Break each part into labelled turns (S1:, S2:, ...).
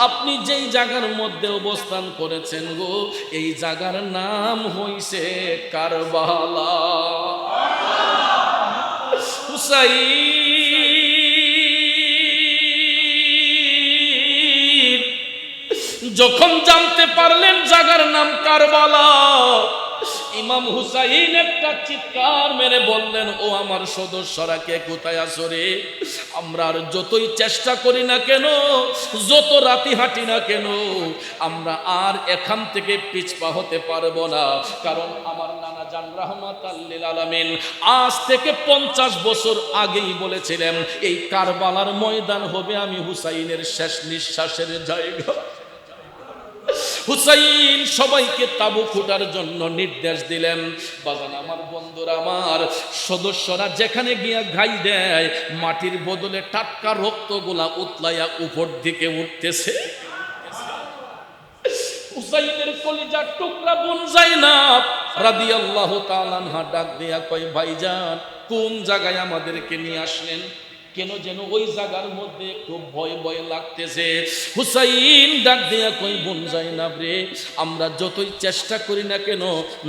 S1: আপনি যেই জায়গার মধ্যে অবস্থান করেছেন গো, এই জায়গার নাম হইছে কারবালা। হুসাইন যখন জানতে পারলেন জায়গার নাম কারবালা, ইমাম হুসাইন একটা চিৎকার মেরে বললেন, ও আমার সদস্যরা কে কোথায় আছো রে? আমরা আর যতই চেষ্টা করি না কেন, যত রাতি হাঁটি না কেন, আমরা আর এখান থেকে পিছপা হতে পারবো না। কারণ আমার নানা জান রাহমাতাল লিল আলামিন আজ থেকে 50 বছর আগেই বলেছিলেন, এই কারবালার ময়দান হবে আমি হুসাইনের শেষ নিঃশ্বাসের জায়গা। হুসাইন সবাইকে তাবু খুঁটার জন্য নির্দেশ দিলেন। বাজান আমার, বন্ধুরা আমার, সদস্যরা যেখানে গিয়া ঘাই দেয়, মাটির বদলে টাটকা রক্তগুলা উতলাইয়া উপর দিকে উঠতেছে। হুসাইনের কলিজার টুকরা বোন যায়নাব রাদিয়াল্লাহু তাআলা আনহা ডাক দিয়া কয়, ভাইজান কোন জায়গায় আমাদেরকে নিয়ে আসলেন? কেন যেন ওই জায়গার মধ্যে একটু ভয় ভয় লাগতেছে। হুসাইন ডাক দিয়া কই, বোন যায়নাব রে, আমরা যতই চেষ্টা করি না কেন,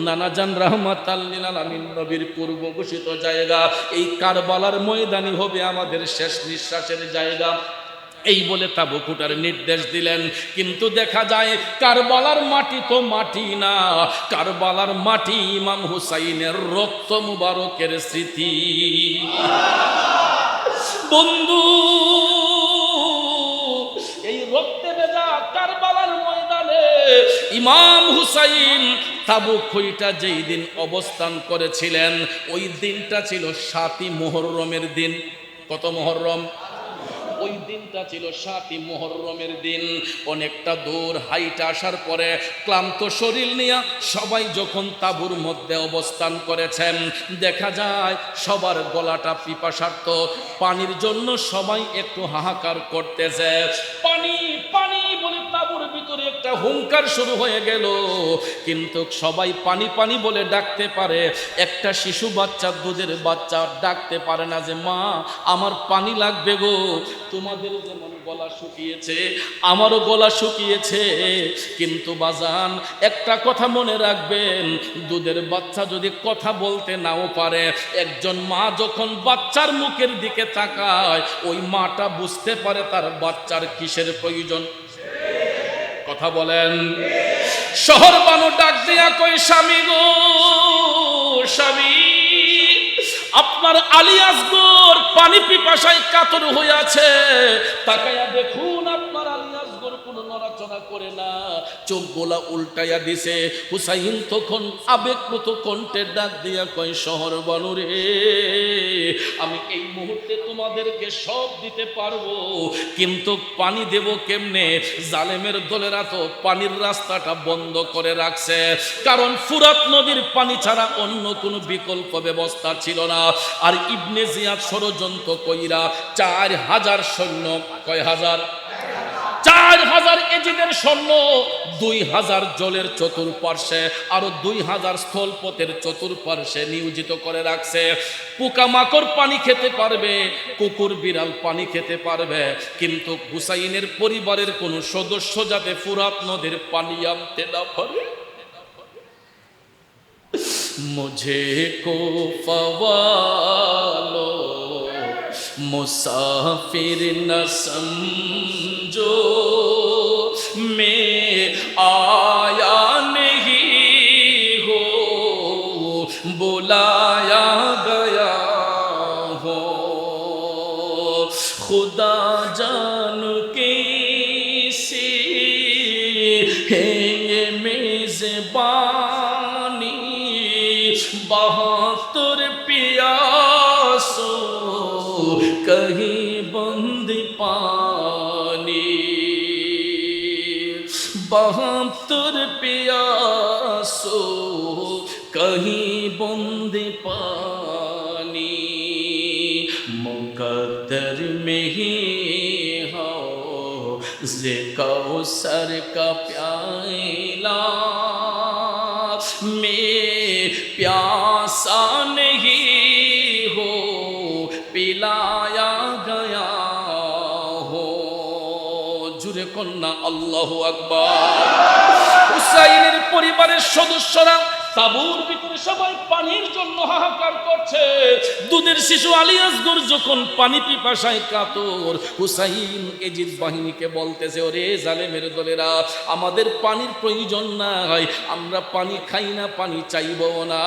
S1: নানা জান রাহমাতাল লিল আলামিন নবীর পূর্ব ঘোষিত জায়গা এই কারবালার ময়দানই হবে আমাদের শেষ নিঃশ্বাসের জায়গা। এই বলে তাবু খুঁটার নির্দেশ দিলেন। কিন্তু দেখা যায় কারবালার মাটি তো মাটি না, কারবালার মাটি ইমাম হুসাইনের রক্ত মুবারকের স্মৃতি। বন্ধু, এই রক্তে ভেজা কারবালার ময়দানে ইমাম হুসাইন তাবু খুঁটা যেই দিন অবস্থান করেছিলেন, ওই দিনটা ছিল 7ই মুহররমের দিন। কত মুহররম? ওই দিনটা ছিল 7ই মুহররমের দিন। অনেকটা দূর হাইটা আসার পরে ক্লান্ত শরীর নিয়ে সবাই যখন তাঁবুর মধ্যে অবস্থান করেছেন, দেখা যায় সবার গলাটা পিপাসার্ত, পানির জন্য সবাই একটু হাহাকার করতেছে। পানি পানি বলে তাঁবুর ভিতরে একটা হুঙ্কার শুরু হয়ে গেল। কিন্তু সবাই পানি পানি বলে ডাকতে পারে, একটা শিশু বাচ্চা, দুধের বাচ্চা ডাকতে পারে না যে মা আমার পানি লাগবে গো। তোমাদের যেমন গলা শুকিয়েছে, আমারও গলা শুকিয়েছে। কিন্তু বাজান একটা কথা মনে রাখবেন, দুধের বাচ্চা যদি কথা বলতে নাও পারে, একজন মা যখন বাচ্চার মুখের দিকে তাকায়, ওই মাটা বুঝতে পারে তার বাচ্চার কিসের প্রয়োজন। কথা বলেন। শহর বানু ডাক দিয়া কই, স্বামী গো স্বামী, আপনার আলী আসগর পানি পিপাসায় কাতর হয়ে আছে, তাকায়া দেখুন আপনার আলী আসগর কোনো নড়াচড়া করে না, চোখ গোলা উল্টাইয়া দিছে। হুসাইন তখন আবেগপ্রত কণ্ঠে ডাক দিয়া কয়, শহর বানু রে, আমি এই মুহূর্তে তোমাদেরকে সব দিতে পারবো, কিন্তু পানি দেব কেমনে? জালেমের দলেরা তো পানির রাস্তাটা বন্ধ করে রাখছে, কারণ ফুরাত নদীর পানি ছাড়া অন্য কোনো বিকল্প ব্যবস্থা ছিল না। আর ইবনে জিয়াদ ষড়যন্ত্র কইরা 4000 সৈন্য, কয় হাজার? 4000 এজিদের সৈন্য, 2000 জলের চতুর্পার্শ্বে, আরো 2000 স্থলপথের চতুর্পার্শ্বে নিয়োজিত করে রাখছে। পোকামাকড় পানি খেতে পারবে, কুকুর বিড়াল পানি খেতে পারবে, কিন্তু হুসাইনের পরিবারের কোন সদস্য যাতে ফুরাত নদীর পানি আনতে না পারে। মুঝে কো ফওয়ালো মুসাফির ন সমঝো, মে আয়া नहीं हो बुलाया गया हो, खुदा जान कैसी है ये मेज़बानी, 72 प्यासो कहीं बंद पानी, 72 प्यासो कहीं बंद पानी, मुकद्दर में ही हो जे कौसर का प्याला, मैं प्यासा नहीं हो पिलाया गया हो, জুড়ে কন্যা আল্লাহু আকবার। হুসাইনের পরিবারের সদস্যরা তাঁবুর ভিতরে সবাই পানির জন্য হাহাকার করছে। দুধের শিশু আলী আসগর যখন পানি পিপাসায় কাতর, হুসাইন এজিদ বাহিনীকে বলতেছে, ওরে জালেমের দলেরা, আমাদের পানির প্রয়োজন নাই, আমরা পানি খাই না, পানি চাইব না।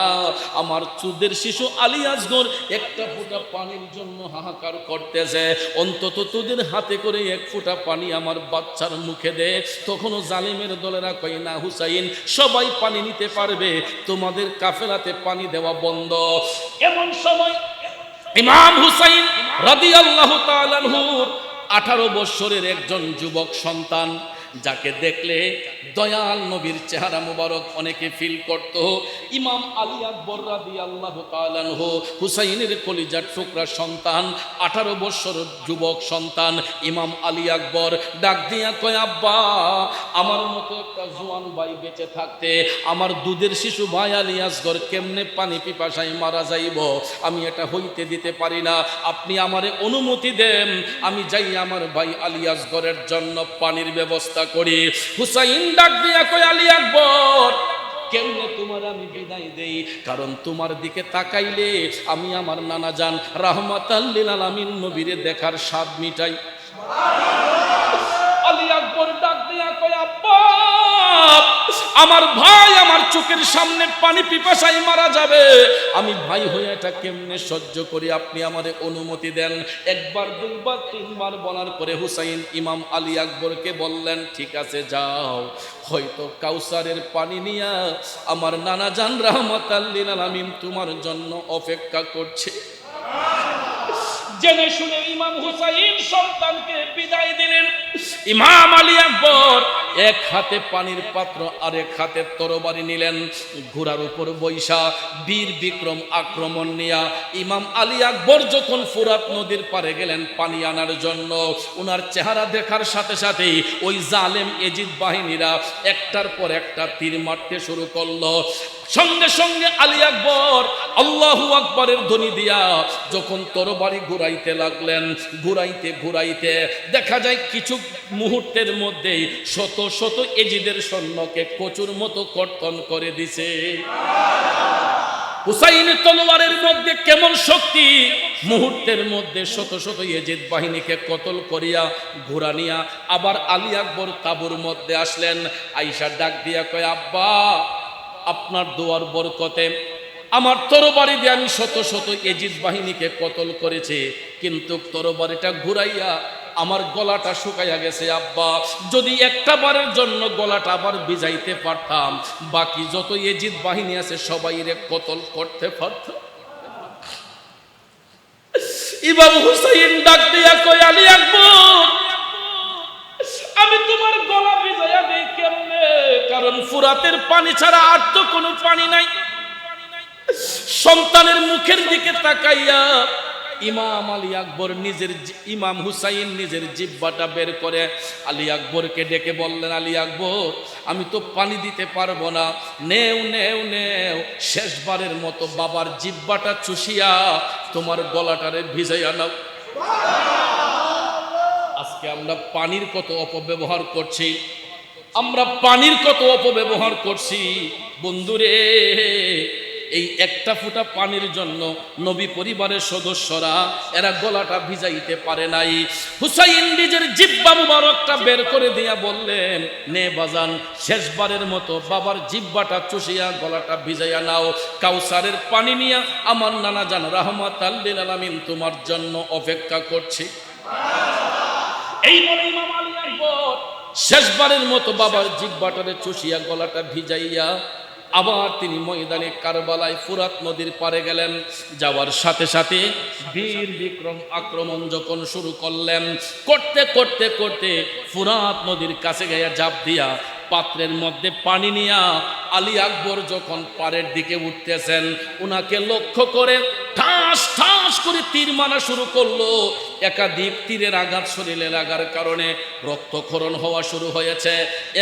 S1: আমার দুধের শিশু আলী আসগর একটা ফোঁটা পানির জন্য হাহাকার করতেছে, অন্তত তোদের হাতে করে এক ফোঁটা পানি আমার বাচ্চার মুখে দে। তখনও জালেমের দলেরা কয় না হুসাইন, সবাই পানি নিতে পারবে, তোমাদের কাফেলাতে পানি দেওয়া বন্ধ। এমন সময় ইমাম হুসাইন রাদিয়াল্লাহু তাআলা আনহুর 18 বছরের একজন যুবক সন্তান, যাকে দেখলে দয়াল নবীর চেহারা মুবারক অনেকে ফিল করত, ইমাম আলী আকবর রাদিয়াল্লাহু তাআলা আনহু, হুসাইনের কলিজার টুকরা সন্তান, 18 বছর যুবক সন্তান ইমাম আলী আকবর ডাক দিয়া কয়, আব্বা, আমার মতো একটা জোয়ান ভাই বেঁচে থাকতে আমার দুধের শিশু ভাই আলী আসগর কেমনে পানি পিপাসায় মারা যাইব, আমি এটা হইতে দিতে পারি না, আপনি আমারে অনুমতি দেন, আমি যাই আমার ভাই আলী আসগরের জন্য পানির ব্যবস্থা করি। হুসাইন ডাক দিয়া কয়, আলী আকবর, কেমনে তোমার আমি বিদায় দেই, কারণ তোমার দিকে তাকাইলে আমি আমার নানা জান রাহমাতাল লিল আলামিন নবীরে দেখার স্বাদ মিটাই। আলী আকবর ডাক দিয়া কয়, আব্বা, আমার ভাই আমার চোখের সামনে পানি পিপাসায় মারা যাবে, আমি ভাই হয়ে এটা কেমনে সহ্য করি, আপনি আমারে অনুমতি দেন। একবার দুইবার তিনবার বলার পরে হুসাইন ইমাম আলী আকবরকে বললেন, ঠিক আছে যাও, হয়তো কাউসারের পানি নিয়া আমার নানা জান রাহমাতাল লিল আলামিন তোমার জন্য অপেক্ষা করছে। জেনে শুনে ইমাম হুসাইন সন্তানকে বিদায় দিলেন। ইমাম আলী আকবর এক হাতে পানির পাত্র আর এক হাতে তরবারি নিলেন, ঘোড়ার উপর বৈশা বীর বিক্রম আক্রমণ নিয়া ইমাম আলী আকবর যখন ফুরাত নদীর পারে গেলেন পানি আনার জন্য, ওনার চেহারা দেখার সাথে সাথেই ওই জালেম এজিদ বাহিনীরা একটার পর একটা তীর মারতে শুরু করলো। সঙ্গে সঙ্গে আলী আকবর আল্লাহু আকবরের ধ্বনি দিয়া যখন তরবারি ঘুরাইতে লাগলেন, ঘুরাইতে ঘুরাইতে দেখা যায় কিছু মুহূর্তের মধ্যেই শত শত এজিদের সৈন্যকে কচুর মতো কর্তন করে দিছে। হুসাইনের তলোয়ারের মধ্যে কেমন শক্তি, মুহূর্তের মধ্যে শত শত এজিদ বাহিনীকে কতল করিয়া ঘোড়া নিয়া আবার আলী আকবর তাঁবুর মধ্যে আসলেন। আয়েশা ডাক দিয়া কয়, আব্বা, আপনার দোয়ার বরকতে আমার তরবারি দিয়ে আমি শত শত এজিদ বাহিনীকে কতল করেছি, কিন্তু তরবারিটা ঘুরাইয়া আমার গলাটা শুকাইয়া গেছে। আব্বা, যদি একটা বারের জন্য গলাটা আবার ভিজাইতে পারতাম, বাকি যত এজিদ বাহিনী আছে সবাইরে কতল করতে পারতাম। ইমাম হুসাইন ডাক দিয়া কয়, আলী আকবর, আমি তোমার গলা ভিজাইয়া দেই কেমনে, কারণ ফুরাতের পানি ছাড়া আর তো কোনো পানি নাই। সন্তানের মুখের দিকে তাকাইয়া ইমাম আলী আকবর ইমাম হুসাইন নিজের জিহ্বাটা বের করে আলী আকবরকে ডেকে বললেন, আলী আকবর, আমি তো পানি দিতে পারবো না, নেও নেও নেও, শেষবারের মতো বাবার জিহ্বাটা চুষিয়া তোমার গলাটারে ভিজাইয়া নাও। আজকে আমরা পানির কত অপব্যবহার করছি, আমরা পানির কত অপব্যবহার করছি বন্ধুরে। এই একটা ফোঁটা পানির জন্য নবী পরিবারের সদস্যরা এরা গলাটা ভিজাইতে পারে নাই। হুসাইন নিজের জিহ্বা মুবারকটা বের করে দিয়া বললেন, নে বাজান, শেষবারের মতো বাবার জিহ্বাটা চুষিয়া গলাটা ভিজাইয়া নাও, কাউসারের পানি নিয়া আমার নানা জান রাহমাতাল লিল আলামিন তোমার জন্য অপেক্ষা করছি। এই বলে ইমাম আলী আকবর শেষবারের মতো বাবার জিহ্বাটারে চুষিয়া গলাটা ভিজাইয়া আবার তিনি ময়দানে কারবালায় ফুরাত নদীর পারে গেলেন। যাওয়ার সাথে সাথে বীর বিক্রম আক্রমণ যখন শুরু করলেন, করতে করতে করতে ফুরাত নদীর কাছে গিয়ে ঝাঁপ দিয়া পাত্রের মধ্যে পানি নিয়া আলী আকবর যখন পাড়ের দিকে উঠতেছেন, উনাকে লক্ষ্য করে ঠাস ঠাস করে তীর মারা শুরু করলো। একাধিক তীরের আঘাত শরীরে লাগার কারণে রক্তক্ষরণ হওয়া শুরু হয়েছে।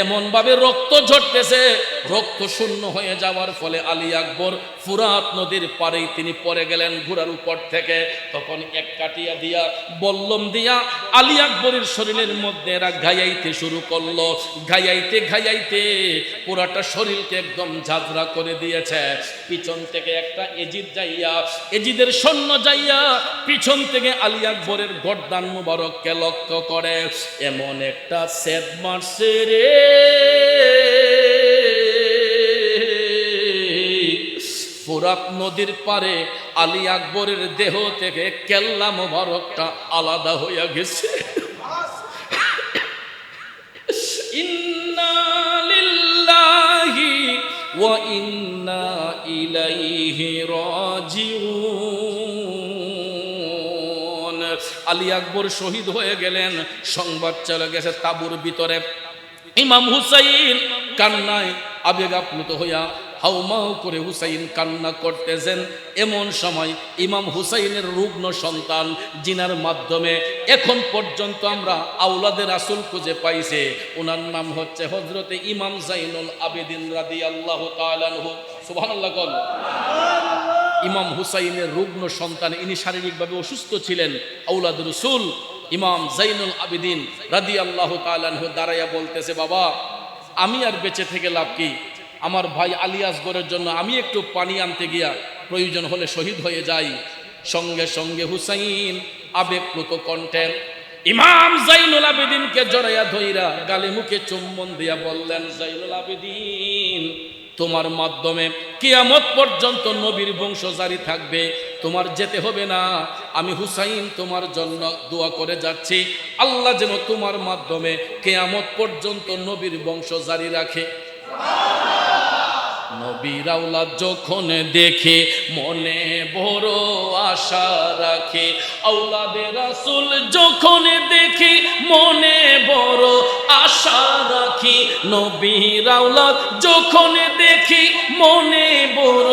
S1: এমনভাবে রক্ত ঝরতেছে, রক্ত শূন্য হয়ে যাওয়ার ফলে আলী আকবর ফুরাত নদীর পাড়েই তিনি পড়ে গেলেন ঘোড়ার উপর থেকে। তখন এক কাটিয়া দিয়া বল্লম দিয়া আলী আকবরের শরীরের মধ্যে এরা ঘাইয়াইতে শুরু করলো। ঘাইয়াইতে ঘাইয়াইতে পুরাটা শরীরকে একদম ঝাঁঝরা করে দিয়েছে। পিছন থেকে একটা এজিদ যাইয়া, এজিদের সৈন্য যাইয়া পিছন থেকে আলী আকবরের গর্দান মুবারককে লক্ষ্য করে এমন একটা সেদ মারছে রে, ফুরাত নদীর পারে আলী আকবরের দেহ থেকে কেল্লা মুবারকটা আলাদা হইয়া গেছে। ইন্না লিল্লাহি ওয়া ইন্না ইলাইহি রাজিউন। আলী আকবর শহীদ হয়ে গেলেন, সংবাদ চলে গেছে তাঁবুর ভিতরে। ইমাম হুসাইন কান্নায় আবেগ আপ্লুত হইয়া হাউমাউ করে হুসাইন কান্না করতেছেন। এমন সময় ইমাম হুসাইনের রুগ্ন সন্তান, জিনার মাধ্যমে এখন পর্যন্ত আমরা আওলাদের রাসূল খুঁজে পাইছে, ওনার নাম হচ্ছে হযরতে ইমাম জাইনুল আবেদিন রাদিয়াল্লাহু তাআলা আনহু। সুবহানাল্লাহ। কোন ইমাম হুসাইনের রুগ্ন সন্তান, ইনি শারীরিকভাবে অসুস্থ ছিলেন। আওলাদ রাসূল ইমাম জাইনুল আবেদিন রাদিয়াল্লাহু তাআলা আনহু দাঁড়াইয়া বলতেছে, বাবা আমি আর বেঁচে থেকে লাভ কি? আমার ভাই আলী আসগরের জন্য আমি একটু পানি আনতে গিয়া প্রয়োজন হলে শহীদ হয়ে যাই। সঙ্গে সঙ্গে হুসাইন আবেগপ্লুত কণ্ঠে ইমাম জাইনুল আবেদিনকে জড়াইয়া ধইরা গালে মুখে চুম্বন দিয়া বললেন, জাইনুল আবেদিন, তোমার মাধ্যমে কিয়ামত পর্যন্ত নবীর বংশ জারি থাকবে, তোমার যেতে হবে না। আমি হুসাইন তোমার জন্য দোয়া করে যাচ্ছি, আল্লাহ যেন তোমার মাধ্যমে কিয়ামত পর্যন্ত নবীর বংশ জারি রাখে। নবীর আওলাদ যখন দেখে মনে বড় আশা রাখে, আওলাদে রাসূল যখন দেখে মনে বড় আশা রাখি, নবীর আওলাদ যখন দেখি মনে বড়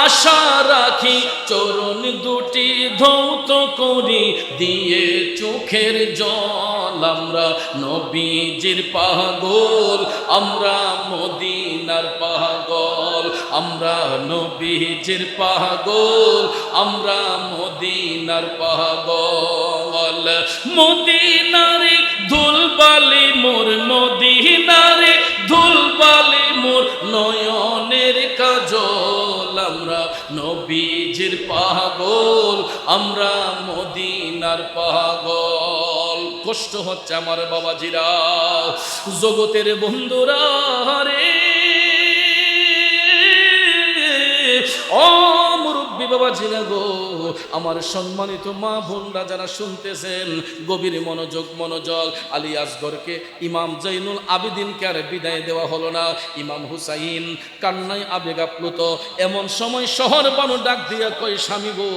S1: আশা রাখি, চরণ দুটি ধৌত করি দিয়ে চোখের জল, আমরা নবীজির পাগল, আমরা মদিনার পাগল, আমরা নবীজির পাগল, আমরা মদিনার পাগল। মদিনারে ধুলবালি মোর, মদিনারে ধুলবালি মোর নয়নের কাজল, আমরা নবীজির পাগল, আমরা মদিনার পাগল। কষ্ট হচ্ছে আমার বাবাজিরা, জগতের বন্ধুরা রে, ও মুরব্বী বাবাজিরা গো, আমার সম্মানিত মা বোনরা যারা শুনতেছেন, গভীর মনোযোগ। আলী আসগরকে ইমাম জাইনুল আবেদিনকে আর বিদায় দেওয়া হলো না। ইমাম হুসাইন কান্নায় আবেগ আপ্লুত। এমন সময় শহর বানু ডাক দিয়া কয়, স্বামী গো,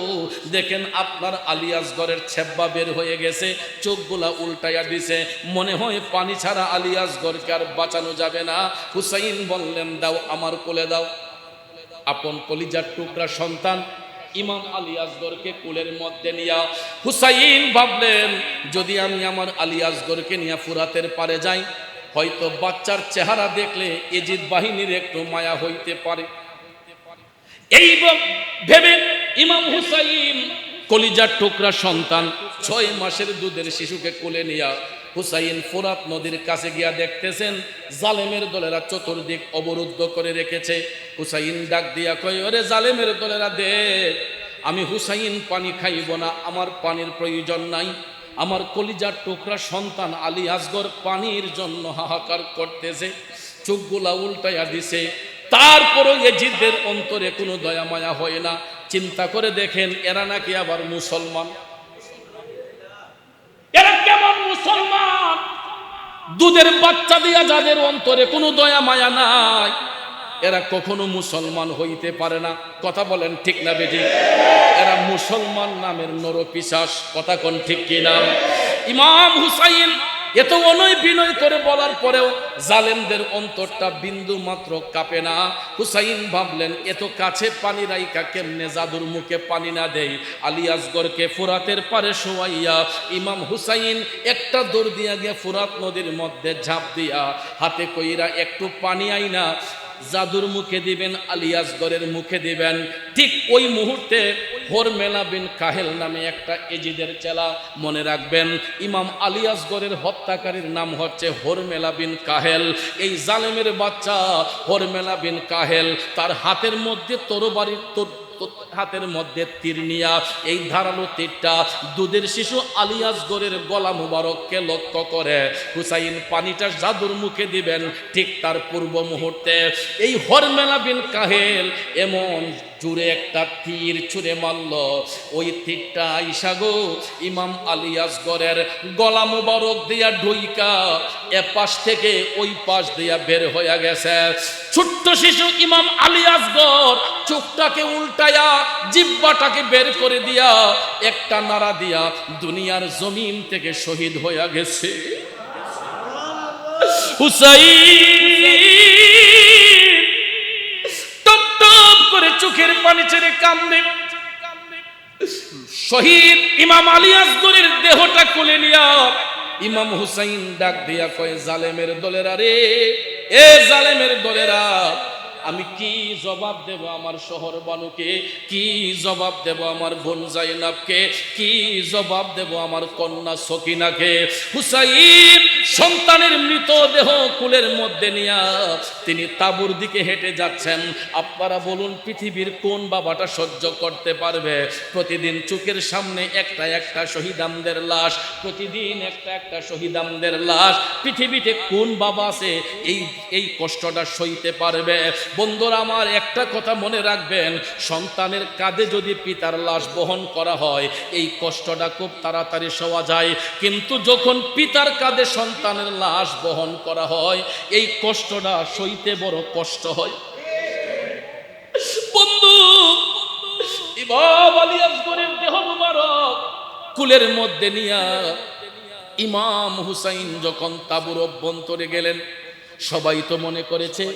S1: দেখেন আপনার আলী আসগরের ছেব্বা বের হয়ে গেছে, চোখগুলা উল্টাইয়া দিছে, মনে হয় পানি ছাড়া আলী আসগরকে আর বাঁচানো যাবে না। হুসাইন বললেন, দাও আমার কোলে দাও। আপন কলিজার টুকরা সন্তান ইমাম আলী আসগরকে কোলের মধ্যে নিয়া হুসাইন ভাবলেন, যদি আমি আমার আলী আসগরকে নিয়ে ফুরাতের পারে যাই, হয়তো বাচ্চার চেহারা দেখলে এজিদ বাহিনীর একটু মায়া হইতে পারে। এই ভেবে ইমাম হুসাইন কলিজার টুকরা সন্তান 6 মাসের দুধের শিশুকে কোলে নিয়া হুসাইন ফুরাত নদীর কাছে গিয়া দেখতেছেন জালেমের দলেরা চতুর্দিক অবরুদ্ধ করে রেখেছে। হুসাইন ডাক দিয়া কয়, ওরে জালেমের দলেরা দেখ, আমি হুসাইন পানি খাইব না, আমার পানির প্রয়োজন নাই। আমার কলিজার টুকরা সন্তান আলী আসগর পানির জন্য হাহাকার করতেছে, চোখগুলা উল্টাইয়া দিছে। তারপরও এজিদের অন্তরে কোনো দয়া মায়া হয় না। চিন্তা করে দেখেন, এরা নাকি আবার মুসলমান। এরা কেমন মুসলমান? দুধের বাচ্চা দিয়া যাদের অন্তরে কোনো দয়া মায়া নাই, এরা কখনো মুসলমান হইতে পারে না। কথা বলেন ঠিক না বেটি? এরা মুসলমান নামের নরপিশাচ। কথা কোন ঠিক কি না? ইমাম হুসাইন এত অনয় বিনয় করে বলার পরেও জালেমদের অন্তরটা বিন্দু মাত্র কাঁপে না। হুসাইন ভাবলেন এত কাছে পানি রাইকা কেমনে জাদুর মুখে পানি না দেয়। আলী আসগরকে ফুরাতের পারে শোয়াইয়া ইমাম হুসাইন একটা দৌড় দিয়া গিয়ে ফুরাত নদীর মধ্যে ঝাঁপ দিয়া হাতে কইরা একটু পানি আইনা জাদুর মুখে দিবেন, আলী আসগরের মুখে দিবেন। ঠিক ওই মুহূর্তে হরমেলা বিন কাহেল নামে একটা এজিদের চেলা, মনে রাখবেন ইমাম আলী আসগরের হত্যাকারীর নাম হচ্ছে হরমেলা বিন কাহেল। এই জালেমের বাচ্চা হরমেলা বিন কাহেল তার হাতের মধ্যে তরবারির হাতের মধ্যে তীর নিয়া এই ধারালো তীরটা দুধের শিশু আলী আসগরের গলা মুবারককে লক্ষ্য করে হুসাইন পানিটা জাদুর মুখে দিবেন। ঠিক তার পূর্ব মুহূর্তে এই হরমেলা বিন কাহেল এমন জুড়ে একটা তীর ছুঁড়ে মারল, ওই তীরটা আইসা গো ইমাম আলী আসগরের গলা মুবারক দিয়া ঢুইকা এ পাশ থেকে ওই পাশ দিয়া বের হয়ে গেছে। ছোট্ট শিশু ইমাম আলী আসগর চোখটাকে উল্টায়া জিহ্বাটাকে বের করে দিয়া একটা নাড়া দিয়া দুনিয়ার জমিন থেকে শহীদ হয়ে গেছে। হুসাইন টপ টপ করে চোখের পানি ছেড়ে কান্দে। শহীদ ইমাম আলী আসগরের দেহটা কোলে নিয়া ইমাম হুসাইন ডাক দিয়া কয় জালেমের দলেরা রে, এ জালেমের দলেরা, আমি কি জবাব দেব আমার শহর বানুকে, কি জবাব দেব আমার বোন জাইনাবকে, কি জবাব দেব আমার কন্যা সকিনাকে। হুসাইন সন্তানের মৃতদেহ কুলের মধ্যে নিয়া তিনি তাবুর দিকে হেঁটে যাচ্ছেন। আপনারা বলুন পৃথিবীর কোন বাবাটা সহ্য করতে পারবে প্রতিদিন চোখের সামনে একটা একটা শহীদামদের লাশ, প্রতিদিন একটা একটা শহীদামদের লাশ? পৃথিবীতে কোন বাবা আছে এই কষ্টটা সইতে পারবে? বন্ধুরা আমার, একটা কথা মনে রাখবেন, সন্তানের কাঁধে যদি পিতার লাশ বহন করা হয় এই কষ্টটা খুব তাড়াতাড়ি সওয়া যায়, কিন্তু যখন পিতার কাঁধে সন্তানের লাশ বহন করা হয় এই কষ্টটা সইতে বড় কষ্ট হয়। বন্ধু, ইমাম আলী আসগরের দেহ মুবারক কুলের মধ্যে নিয়া ইমাম হুসাইন যখন তাঁবুর অভ্যন্তরে গেলেন, সবাই তো মনে করেছে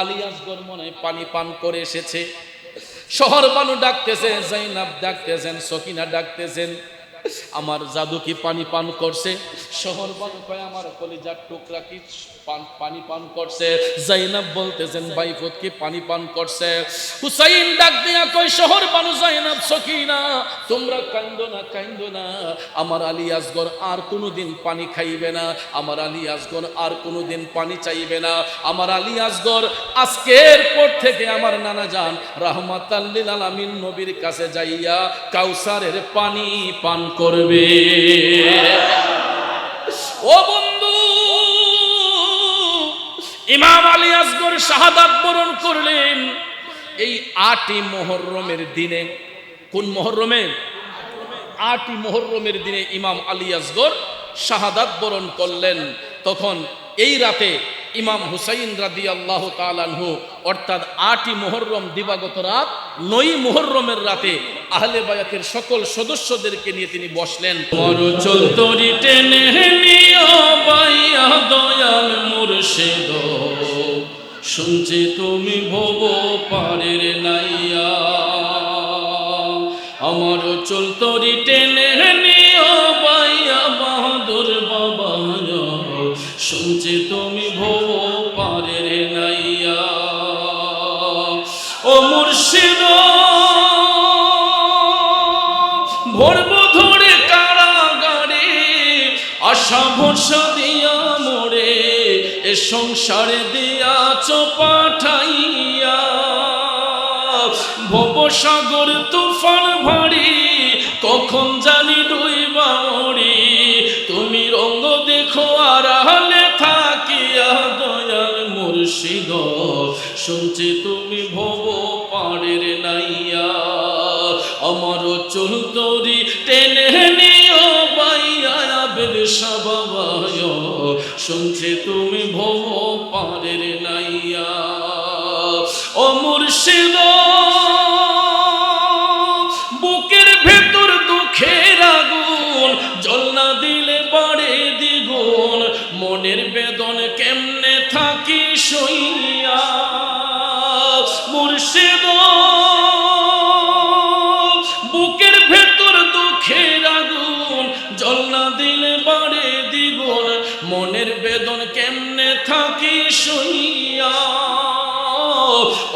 S1: আলী আসগর মনে হয় পানি পান করে এসেছে। শহর বানু ডাকতেছে, জাইনাব ডাকতেছেন, সকিনা ডাকতেছেন, আমার জাদু কি পানি পান করছে? শহর বানু কয় আমার কলিজার টুকরা কি পানি পান করছে? জাইনাব বলতেছেন বাইফত কি পানি পান করছে? হুসাইন ডাক দিয়া কয় শহর বানু, জাইনাব, সকিনা, তোমরা কান্দো না, কান্দো না, আমার আলী আসগর আর কোনোদিন পানি খাইবে না, আমার আলী আসগর আর কোনোদিন পানি চাইবে না। আমার আলী আসগর আজকের পর থেকে আমার নানা জান রাহমাতাল লিল আলামিন নবীর কাছে যাইয়া কাউসারের পানি পান করবে। ও বন্ধু, ইমাম আলী আসগর শাহাদাত বরণ করলেন এই 8ই মুহররমের দিনে। কোন মুহররমে? 8ই মুহররমের দিনে ইমাম আলী আসগর শাহাদাত বরণ করলেন। তখন এই রাতে ইমাম হুসাইন রাদিয়াল্লাহু তাআলা আনহু অর্থাৎ 8ই মুহররম দিবাগত রাত 9ই মুহররমের রাতে আহলে বায়াতের সকল সদস্যদেরকে নিয়ে তিনি বসলেন। চল তরি টেনে নিও বাইয়া দয়াল মুর্শিদ, শুনছি তুমি ভব পারের নাইয়া, আমার চল তরি টেনে নিও বাইয়া বাহাদুর বাবা, শুনছি তুমি ভব পারের নাইয়া। ও মুর্শিদ ভরব ধরে কারাগারে, আশা ভরসা দিয়া মোরে এ সংসারে দিয়াছ পাঠাইয়া, ভবসাগর তুফান ভারী কখন জানি ডুইবা মরি, তুমি রঙ্গ দেখো আড়ালে থাকিয়া দয়াল মুর্শিদ, শুনছি তুমি ভব পারের নাইয়া, আমার চুল তরি টেনে নিও বাইয়া আবেদ সাবাবায়, শুনছি তুমি ভব পারের নাইয়া। ও মুর্শিদ বুকের ভেতর দুঃখের আগুন, জল না দিলে বাড়ে দ্বিগুণ, মুর্শিদ বুকের ভেতর দুঃখের আগুন জল না দিলে বাড়ে দ্বিগুণ মনের বেদন কেমনে থাকি সইয়া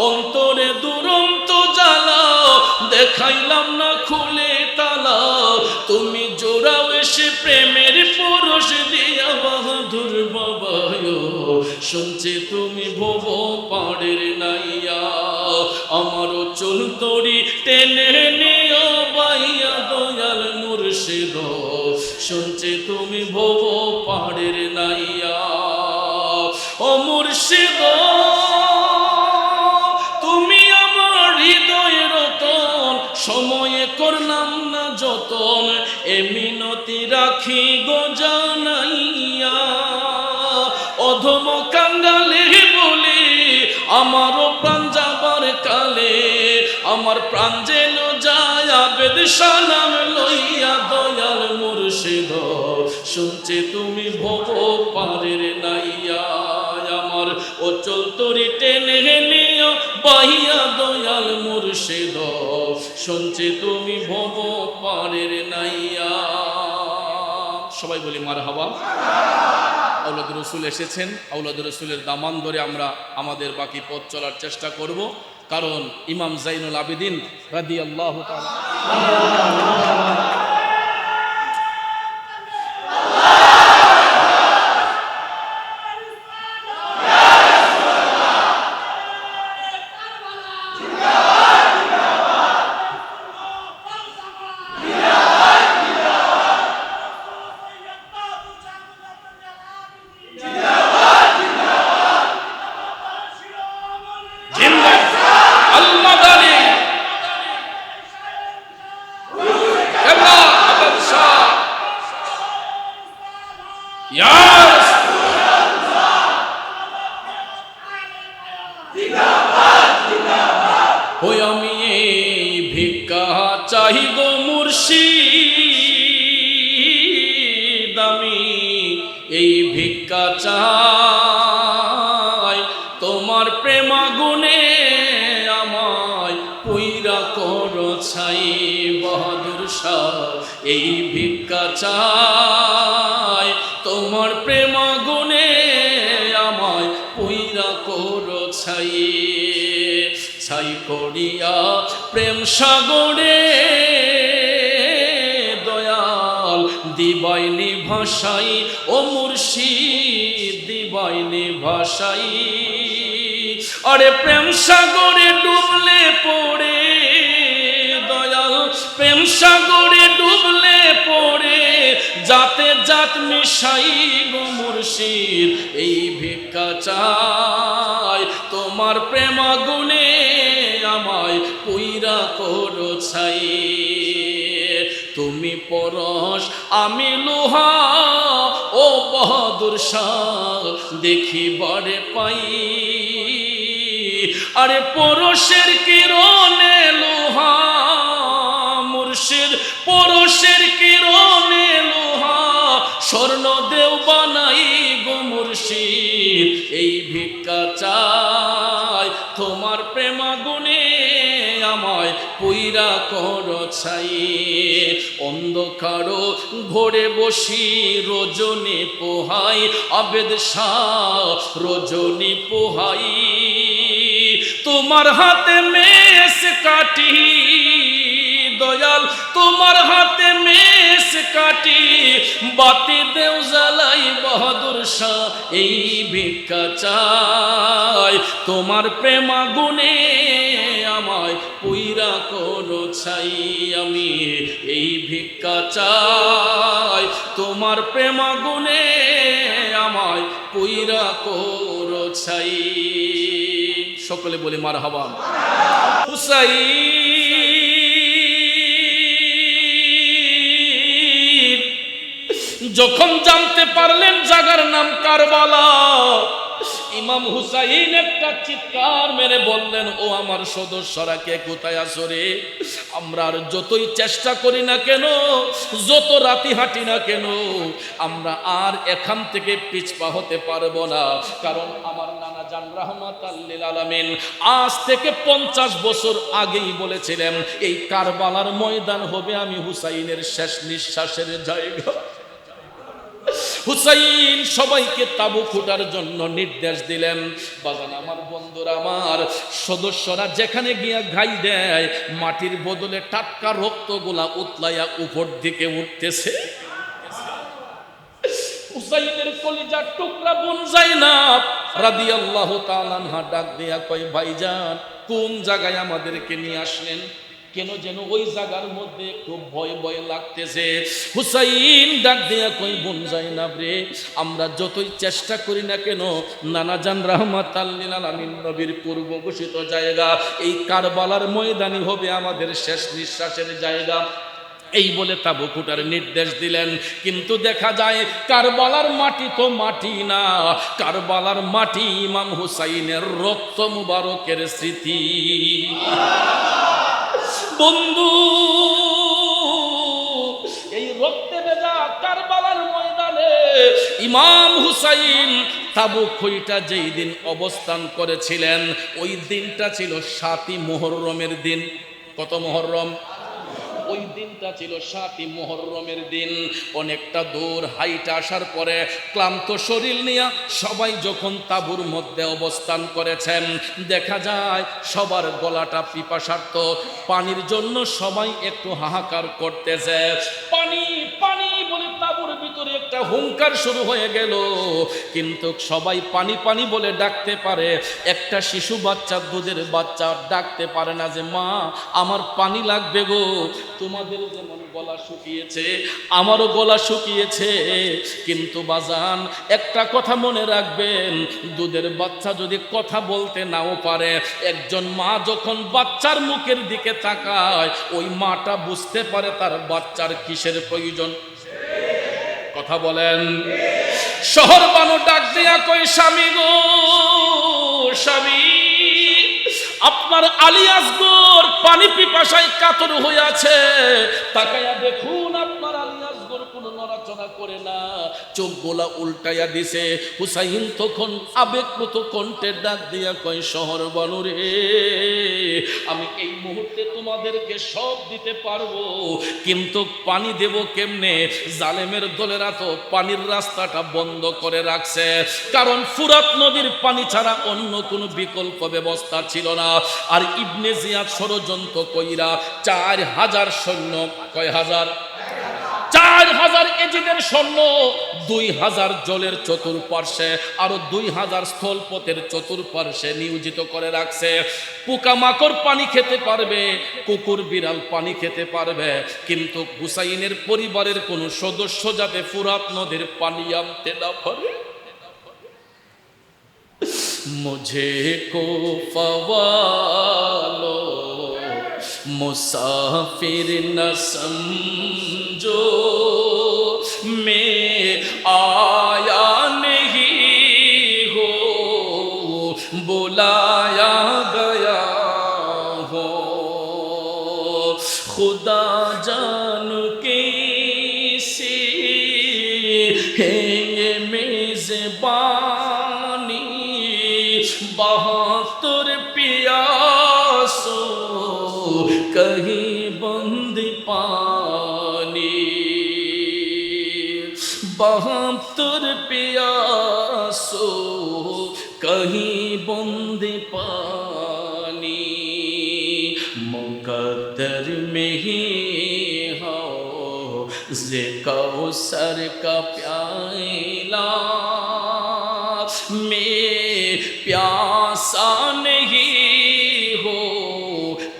S1: অন্তরে দুরন্ত জ্বালা দেখাইলাম না খুলে তালা তুমি জোড়াও এসে প্রেমের পরশ দিয়া বাহাদুর বাবায় শুনছি তুমি ভব পাড়ের নাইয়া আমারও চুল তরি টেনে নিও বাইয়া দয়াল মুর্শিদ শুনছি তুমি ভব পাড়ের নাইয়া ও মুর্শিদ তুমি আমার হৃদয়ের রতন সময়ে করলাম না যতন এ মিনতি রাখি গো জানাইয়া অধম কাঙ্গালে বলি আমারও প্রাণ যাবার কালে আমার প্রাণ যেন যায় আবেদ সালাম লইয়া দয়াল মুর্শিদ শুনছি তুমি ভব পারের নাইয়া আমার অচল তরি টেনে নিও বাইয়া দয়াল মুর্শিদ শুনছি তুমি ভব পারের নাইয়া সবাই বলি মারহাবা আওলাদ রসুল এসেছেন আওলাদ রসুলের দামান ধরে আমরা আমাদের বাকি পথ চলার চেষ্টা করব কারণ ইমাম জাইনুল আবেদিন রাদিয়াল্লাহু তাআলা আমি এই ভিক্ষা চাই গো মুর্শিদ আমি এই ভিক্ষা চাই তোমার প্রেমাগুণে আমায় পুইরা করো ছাই বাহাদুর শাহ এই ভিক্ষা চাই তোমার প্রেমাগুণে আমায় পুইরা করো ছাই ছাই করিয়া প্রেম সাগরে দয়াল দিবাইনি ভাষাই ও মুর্শিদ দিবাইনি ভাষাই আরে প্রেম সাগরে ডুবলে পড়ে দয়াল প্রেম সাগরে ডুবলে পড়ে যাতে জাত মিশাই গো মুর্শিদ এই ভিক্ষা চাই তোমার প্রেমাগুণে আমায় পুইরা করো ছাই তুমি পরশ আমি লোহা ও বাহাদুর শাহ দেখিবারে পাই আরে পরশের কিরণে লোহা মুর্শিদ পরশের কিরণে লোহা স্বর্ণ দেও বানাই গো মুর্শিদ এই ভিক্ষা চাই তোমার প্রেমাগুণে আমায় পুইরা করো ছাই অন্ধকার ঘরে বসি রজনী পোহাই আবেদ শাহ রজনী পোহাই তোমার হাতে মেষ কাটি দয়াল তোমার হাতে মেষ কাটি বাতি দেও জ্বালাই বাহাদুর শাহ এই ভিক্ষা চাই তোমার প্রেমাগুণে আমায় পুইরা করো ছাই আমি এই ভিক্ষা চাই তোমার প্রেমাগুণে আমায় পুইরা করো ছাই সকলে বলি মারহাবা হুসাইন যখন জানতে পারলেন জায়গার নাম কারবালা ইমাম হুসাইন একটা চিৎকার মেরে বললেন ও আমার সদস্যরা কে কোথায় আছো রে আমরা আর যতই চেষ্টা করি না কেন যত রাতি হাঁটি না কেন আমরা আর এখান থেকে পিছপা হতে পারবো না কারণ আমার নানা জান রাহমাতাল লিল আলামিন আজ থেকে 50 বছর আগেই বলেছিলেন এই কারবালার ময়দান হবে আমি হুসাইনের শেষ নিঃশ্বাসের জায়গা। হুসাইন সবাইকে তাবু খোঁটার জন্য নির্দেশ দিলেন। বাজান আমার বন্ধুরা, আমার সদস্যরা যেখানে গিয়া ঘাই দেয় মাটির বদলে টাটকা রক্তগুলা উতলাইয়া উপর দিকে উঠতেছে। হুসাইনের কলিজার টুকরা বোন যায়নাব রাদিয়াল্লাহু তাআলা আনহা ডাক দিয়া কয়, ভাইজান কোন জায়গায় আমাদেরকে নিয়ে আসলেন? কেন যেন ওই জায়গার মধ্যে খুব ভয় ভয় লাগতেছে। হুসাইন ডাক দিয়া কই, বোন যায়নাব রে, আমরা যতই চেষ্টা করি না কেন নানা জান রাহমাতাল লিল আলামিন নবীর পূর্ব ঘোষিত জায়গা এই কারবালার ময়দানই হবে আমাদের শেষ নিঃশ্বাসের জায়গা। এই বলে তাবু খোঁটার নির্দেশ দিলেন। কিন্তু দেখা যায় কারবালার মাটি তো মাটি না, কারবালার মাটি ইমাম হুসাইনের রক্ত মুবারকের স্মৃতি। বন্ধু, এই রক্তে ভেজা কারবালার ময়দানে ইমাম হুসাইন তাবু খইটা যেই দিন অবস্থান করেছিলেন ওই দিনটা ছিল 7ই মুহররমের দিন। কত মুহররম? ওই দিনটা ছিল 7ই মুহররমের দিন। অনেকটা দূর হাইটা আসার পরে ক্লান্ত শরীর নিয়ে সবাই যখন তাঁবুর মধ্যে অবস্থান করেছেন, দেখা যায় সবার গলাটা পিপাসার্ত, পানির জন্য সবাই একটু হাহাকার করতেছে। পানি পানি বলে তাঁবুর ভিতরে একটা হুঙ্কার শুরু হয়ে গেল, কিন্তু সবাই পানি পানি বলে ডাকতে পারে, একটা শিশু বাচ্চা, দুধের বাচ্চা ডাকতে পারে না যে মা আমার পানি লাগবে গো। তোমাদের যেমন গলা শুকিয়েছে আমারও গলা শুকিয়েছে, কিন্তু বাজান একটা কথা মনে রাখবেন, দুধের বাচ্চা যদি কথা বলতে নাও পারে, একজন মা যখন বাচ্চার মুখের দিকে তাকায় ওই মাটা বুঝতে পারে তার বাচ্চার কিসের প্রয়োজন। কথা বলেন। শহর বানু ডাক দিয়া কই, স্বামী গো স্বামী, আপনার আলী আসগর পানি পিপাসায় কাতর হয়ে আছে, তাকায়া দেখুন আপনার আলী আসগর কোনো নড়াচড়া করে না, চোখ গোলা উল্টাইয়া দিছে। হুসাইন তখন আবেগপ্রত কণ্ঠে ডাক দিয়া কয়, শহর বানু রে, আমি এই মুহূর্তে তোমাদেরকে সব দিতে পারবো, কিন্তু পানি দেব কেমনে? জালেমের দলেরা তো পানির রাস্তাটা বন্ধ করে রাখছে, কারণ ফুরাত নদীর পানি ছাড়া অন্য কোনো বিকল্প ব্যবস্থা ছিল না। আর ইবনে জিয়াদ ষড়যন্ত্র কইরা 4000 সৈন্য, কয় হাজার? 4000 এজিদের সৈন্য 2000 জলের চতুর্পার্শ্বে আরো 2000 স্থলপথের চতুর্পার্শ্বে নিয়োজিত করে রাখছে। পোকামাকড় পানি খেতে পারবে, কুকুর বিড়াল পানি খেতে পারবে, কিন্তু হুসাইনের পরিবারের কোনো সদস্য যাতে ফুরাত নদীর পানি আনতে না পারে। मुझे को फवालो मुसाफिर न समझो, मैं आया नहीं हो बुलाया गया हो, खुदा जान कैसी है ये मेज़बानी, 72 प्यासो कहीं बंद पानी, 72 प्यासो कहीं बंद पानी, मुकद्दर में ही हो जे कौसर का प्याला, मैं प्यासा नहीं हो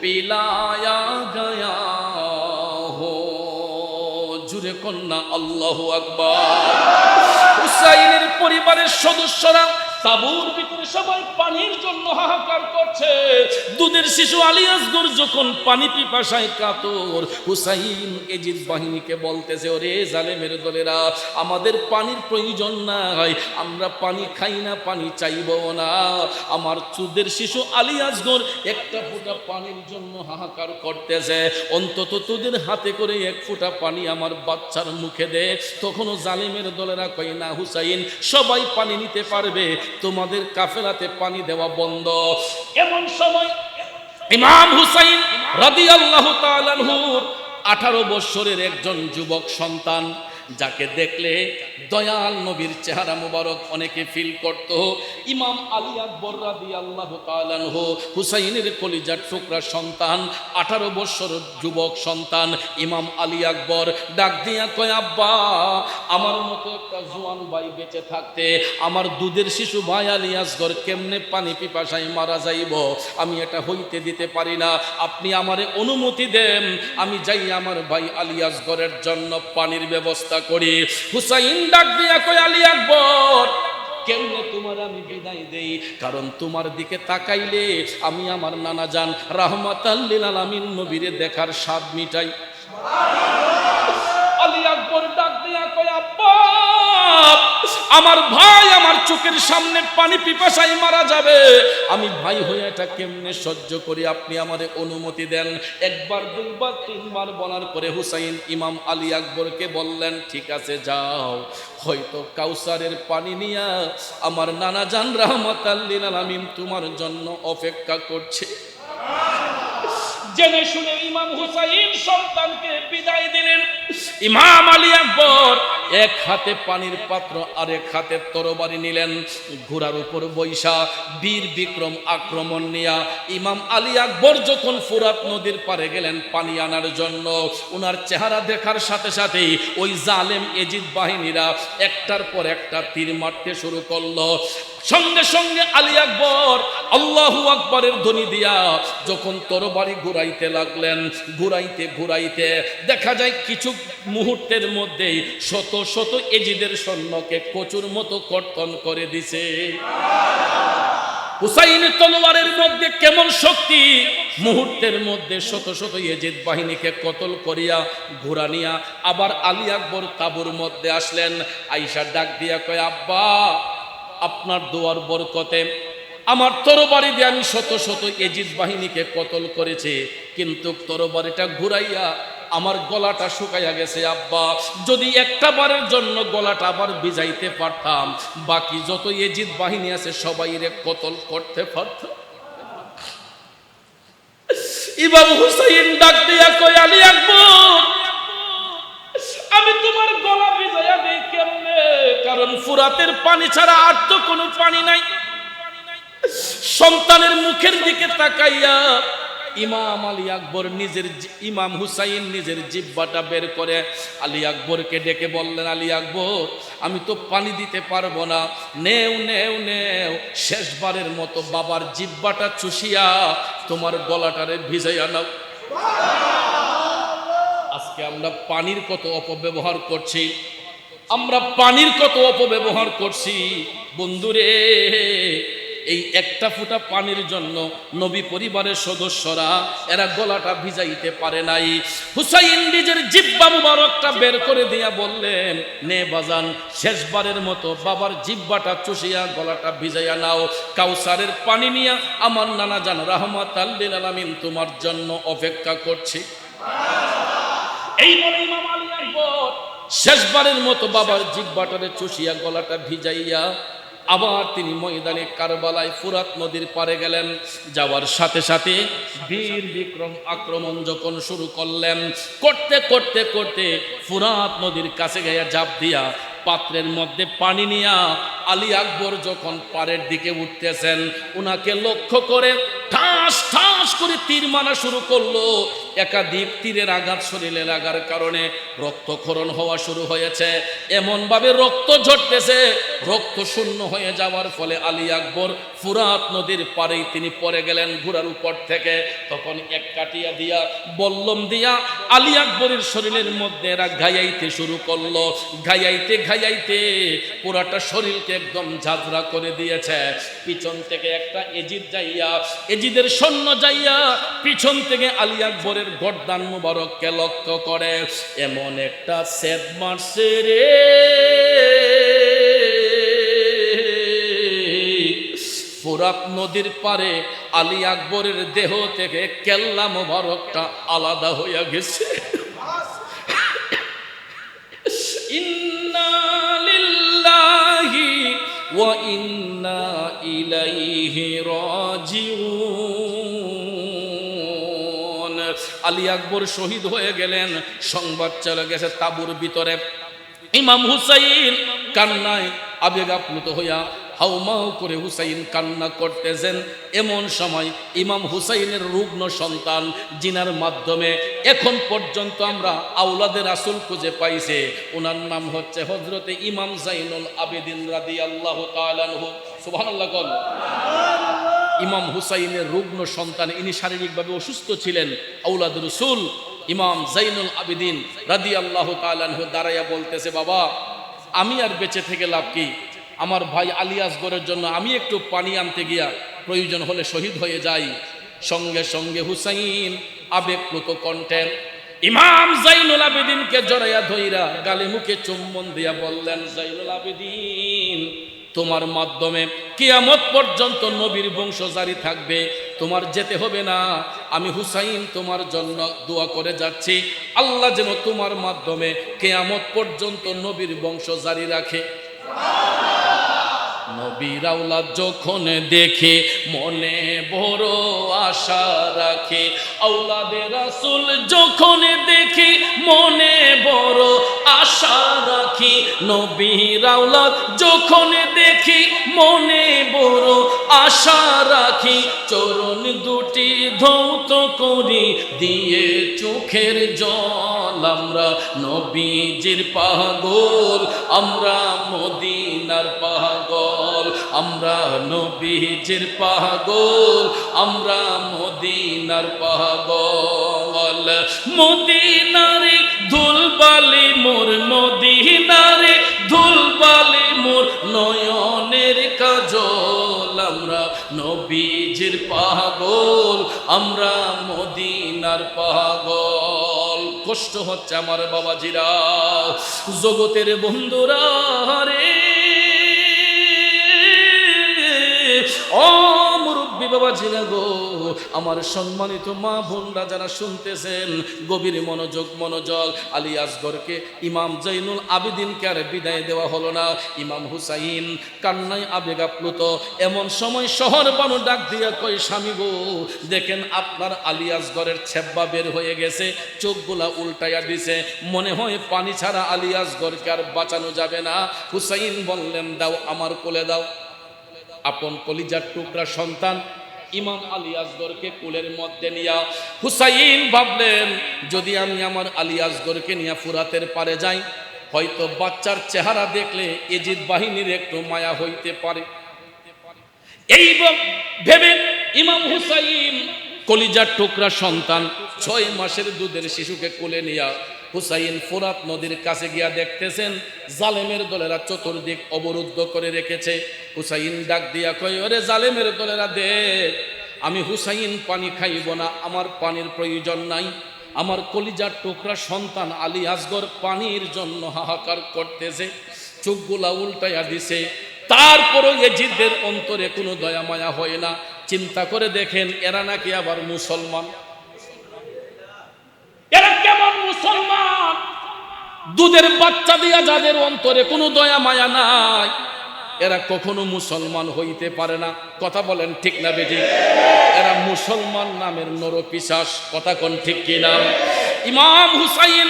S1: पिलाया गया हो। জুরে কন্যা আল্লাহু আকবার। হুসাইনের পরিবারের সদস্যরা তাঁবুর ভিতরে সবাই পানির জন্য হাহাকার করছে। দুধের শিশু আলী আসগর যখন পানি পিপাসায় কাতর, হুসাইন এজিদ বাহিনীকে বলতেছে, ওরে জালেমের দলেরা, আমাদের পানির প্রয়োজন নাই, আমরা পানি খাই না, পানি চাইবো না। আমার দুধের শিশু আলী আসগর একটা ফোঁটা পানির জন্য হাহাকার করতেছে, অন্তত তোদের হাতে করে এক ফোঁটা পানি আমার বাচ্চার মুখে দে। তখনও জালেমের দলেরা কয় না হুসাইন, সবাই পানি নিতে পারবে, তোমাদের কাফেলাতে পানি দেওয়া বন্ধ। এমন সময় ইমাম হুসাইন রাদিয়াল্লাহু তাআলা আনহুর 18 বছরের একজন যুবক সন্তান, যাকে দেখলে দয়াল নবীর চেহারা মুবারক অনেকে ফিল করত, ইমাম আলী আকবর রাদিয়াল্লাহু তাআলা আনহু, হুসাইনের কলিজার টুকরা সন্তান, 18 বছর যুবক সন্তান ইমাম আলী আকবর ডাক দিয়া কয়, আব্বা আমার মতো একটা জোয়ান ভাই বেঁচে থাকতে আমার দুধের শিশু ভাই আলী আসগর কেমনে পানি পিপাসায় মারা যাইব, আমি এটা হইতে দিতে পারি না, আপনি আমারে অনুমতি দেন, আমি যাই আমার ভাই আলী আসগরের জন্য পানির ব্যবস্থা করি। হুসাইন ডাক দিয়া কয়, আলী আকবর কেমনে তোমার আমি বিদায় দেই, কারণ তোমার দিকে তাকাইলে আমি আমার নানা জান রাহমাতাল লিল আলামিন নবীরে দেখার স্বাদ মিটাই। আলী আকবর ডাক দিয়া কয়, আব্বা আমার ভাই আমার চোখের সামনে পানি পিপাসায় মারা যাবে, আমি ভাই হয়ে এটা কেমনে সহ্য করি, আপনি আমারে অনুমতি দেন। একবার দুইবার তিনবার বলার পরে হুসাইন ইমাম আলী আকবরকে বললেন, ঠিক আছে যাও, হয়তো কাউসারের পানি নিয়া আমার নানা জান রাহমাতাল লিল আলামিন তোমার জন্য অপেক্ষা করছে। জেনে শুনে ইমাম হুসাইন সন্তানকে বিদায় দিলেন। ইমাম আলী আকবর এক হাতে পানির পাত্র আর এক হাতে তরবারি নিলেন, ঘোড়ার উপর বৈশা বীর বিক্রম আক্রমণ নিয়া ইমাম আলী আকবর যখন ফুরাত নদীর পারে গেলেন পানি আনার জন্য, ওনার চেহারা দেখার সাথে সাথেই ওই জালেম এজিদ বাহিনীরা একটার পর একটা তীর মারতে শুরু করলো। সঙ্গে সঙ্গে আলী আকবর আল্লাহু আকবরের ধ্বনি দিয়া যখন তরবারি ঘুরাইতে লাগলেন, ঘুরাইতে ঘুরাইতে দেখা যায় কিছু মুহূর্তের মধ্যেই শত শত এজিদের সৈন্যকে কচুর মতো কর্তন করে দিছে। হুসাইনের তলোয়ারের মধ্যে কেমন শক্তি, মুহূর্তের মধ্যে শত শত এজিদ বাহিনীকে কতল করিয়া ঘোড়া নিয়া আবার আলী আকবর তাঁবুর মধ্যে আসলেন। আয়েশা ডাক দিয়া কয়, আব্বা আপনার দোয়ার বরকতে আমার তরবারি দিয়ে আমি শত শত এজিদ বাহিনীকে কতল করেছি, কিন্তু তরবারিটা ঘুরাইয়া আমার গলাটা শুকাইয়া গেছে। আব্বা যদি একটা বারের জন্য গলাটা আবার ভিজাইতে পারতাম, বাকি যত এজিদ বাহিনী আছে সবাই রে কতল করতে পারতাম। ইমাম হুসাইন ডাক দিয়া কয়, আলী আকবর আমি তোমার গলা ভিজাইয়া দেই কেমনে, কারণ ফুরাতের পানি ছাড়া আর তো কোনো পানি নাই। সন্তানের মুখের দিকে তাকাইয়া ইমাম আলী আকবর ইমাম হুসাইন নিজের জিহ্বাটা বের করে আলী আকবরকে ডেকে বললেন, আলী আকবর আমি তো পানি দিতে পারবো না, নেও নেও নেও, শেষবারের মতো বাবার জিহ্বাটা চুষিয়া তোমার গলাটারে ভিজাইয়া নাও। আজকে আমরা পানির কত অপব্যবহার করছি, আমরা পানির কত অপব্যবহার করছি বন্ধুরে। এই একটা ফুটা পানির জন্য নবী পরিবারের সদস্যরা এরা গলাটা ভিজাইতে পারে নাই। হুসাইন নিজের জিহ্বা মুবারকটা বের করে দিয়া বললেন, নে বাজান শেষবারের মতো বাবার জিহ্বাটা চুষিয়া গলাটা ভিজাইয়া নাও, কাউসারের পানি নিয়ে আমার নানা জান রাহমাতাল লিল আলামিন তোমার জন্য অপেক্ষা করছে। এই বলে ইমাম আলী আকবর শেষবারের মতো বাবার জিহ্বাটারে চুষিয়া গলাটা ভিজাইয়া আবার তিনি ময়দানে কারবালায় ফুরাত নদীর পারে গেলেন। যাওয়ার সাথে সাথে বীর বিক্রম আক্রমণ যখন শুরু করলেন, করতে করতে করতে ফুরাত নদীর কাছে গিয়ে ঝাঁপ দিয়া পাত্রের মধ্যে পানি নিয়া আলী আকবর যখন পাড়ের দিকে উঠতেছেন, উনাকে লক্ষ্য করে ঠাস ঠাস করে তীর মারা শুরু করলো। একাধিক তীরের আঘাত শরীরে লাগার কারণে রক্তক্ষরণ হওয়া শুরু হয়েছে, এমন ভাবে রক্ত ঝরতেছে, রক্ত শূন্য হয়ে যাওয়ার ফলে আলী আকবর ফুরাত নদীর পাড়েই তিনি পড়ে গেলেন ঘোড়ার উপর থেকে। তখন এক কাটিয়া দিয়া বল্লম দিয়া আলী আকবরের শরীরের মধ্যে এরা ঘাইয়াইতে শুরু করলো। ঘাইয়াইতে ঘাইয়াইতে পুরাটা শরীরকে একদম ঝাঁঝরা করে দিয়েছে। পিছন থেকে একটা এজিদ যাইয়া, এজিদের সৈন্য যাইয়া পিছন থেকে আলী আকবরের গর্দান মুবারককে লক্ষ্য করে এমন একটা সেদ মারছে রে, ফুরাত নদীর পারে আলী আকবরের দেহ থেকে কেল্লা মুবারকটা আলাদা হইয়া গেছে। ইন্না লিল্লাহি ওয়া ইন্না আলী আকবর শহীদ হয়ে গেলেন। সংবাদ চলে গেছে তাঁবুর ভিতরে। ইমাম হুসাইন কান্নায় আবেগ আপ্লুত হইয়া হাউমাউ করে হুসাইন কান্না করতেছেন। এমন সময় ইমাম হুসাইনের রুগ্ন সন্তান, জিনার মাধ্যমে এখন পর্যন্ত আমরা আওলাদের রাসূল খুঁজে পাইছে, ওনার নাম হচ্ছে হযরতে ইমাম জাইনুল আবেদিন রাদিয়াল্লাহু তাআলা আনহু। সুবহানাল্লাহ। ইমাম হুসাইনের রুগ্ন সন্তান, ইনি শারীরিকভাবে অসুস্থ ছিলেন। আওলাদ রাসূল ইমাম জাইনুল আবেদিন রাদিয়াল্লাহু তাআলা আনহু দাঁড়াইয়া বলতেছে, বাবা আমি আর বেঁচে থেকে লাভ কি? আমার ভাই আলী আসগরের জন্য আমি একটু পানি আনতে গিয়া প্রয়োজন হলে শহীদ হয়ে যাই। সঙ্গে সঙ্গে হুসাইন আবেগপ্লুত কণ্ঠে ইমাম জাইনুল আবেদিনকে জড়াইয়া ধইরা গালে মুখে চুম্বন দিয়া বললেন, জাইনুল আবেদিন, তোমার মাধ্যমে কিয়ামত পর্যন্ত নবীর বংশ জারি থাকবে, তোমার যেতে হবে না। আমি হুসাইন তোমার জন্য দোয়া করে যাচ্ছি, আল্লাহ যেন তোমার মাধ্যমে কিয়ামত পর্যন্ত নবীর বংশ জারি রাখে। নবীর আওলাদ যখন দেখে মনে বড় আশা রাখে, আওলাদে রাসূল যখন দেখে মনে বড় আশা রাখি, নবীর আওলাদ যখন দেখি মনে বড় আশা রাখি, চরণ দুটি ধৌত করি দিয়ে চোখের জল, আমরা নবীজির পাগল, আমরা মদিনার পাগল, আমরা নবীজির পাগল, আমরা মদিনার পাগল। মদিনারে ধুলবালি মোর, মদিনারে ধুলবালি মোর নয়নের কাজল, আমরা নবীজির পাগল, আমরা মদিনার পাগল। কষ্ট হচ্ছে আমার বাবাজিরা, জগতের বন্ধুরা রে, ও মুরব্বী বাবাজিরা গো, আমার সম্মানিত মা বোনরা যারা শুনতেছেন, গভীর মনোযোগ। আলী আসগরকে ইমাম জাইনুল আবেদিনকে আর বিদায় দেওয়া হলো না। ইমাম হুসাইন কান্নায় আবেগ আপ্লুত। এমন সময় শহর বানু ডাক দিয়া কই, স্বামী গো, দেখেন আপনার আলী আসগরের ছেব্বা বের হয়ে গেছে, চোখগুলা উল্টাইয়া দিছে, মনে হয় পানি ছাড়া আলী আসগরকে আর বাঁচানো যাবে না। হুসাইন বললেন, দাও আমার কোলে দাও। আপন কলিজার টুকরা সন্তান ইমাম আলী আসগরকে কোলের মধ্যে নিয়া হুসাইন ভাবলেন, যদি আমি আমার আলী আসগরকে নিয়ে ফুরাতের পারে যাই, হয়তো বাচ্চার চেহারা দেখলে এজিদ বাহিনীর একটু মায়া হইতে পারে। এই ভেবে ইমাম হুসাইন কলিজার টুকরা সন্তান 6 মাসের দুধের শিশুকে কোলে নিয়া হুসাইন ফোরাত নদীর কাছে গিয়া দেখতেছেন জালেমের দলেরা চতুর্দিক অবরুদ্ধ করে রেখেছে। হুসাইন ডাক দিয়া কয়, ওরে জালেমের দলেরা দেখ, আমি হুসাইন পানি খাইব না, আমার পানির প্রয়োজন নাই। আমার কলিজার টুকরা সন্তান আলী আসগর পানির জন্য হাহাকার করতেছে, চোখগুলা উল্টাইয়া দিছে, তারপরও এজিদের অন্তরে কোনো দয়া মায়া হয় না। চিন্তা করে দেখেন, এরা নাকি আবার মুসলমান। এরা কেমন মুসলমান? দুধের বাচ্চা দিয়া যাদের অন্তরে কোনো দয়া মায়া নাই, এরা কখনো মুসলমান হইতে পারে না। কথা বলেন ঠিক না বেটি? এরা মুসলমান নামের নরপিশাচ। কথা কোন ঠিক কি না? ইমাম হুসাইন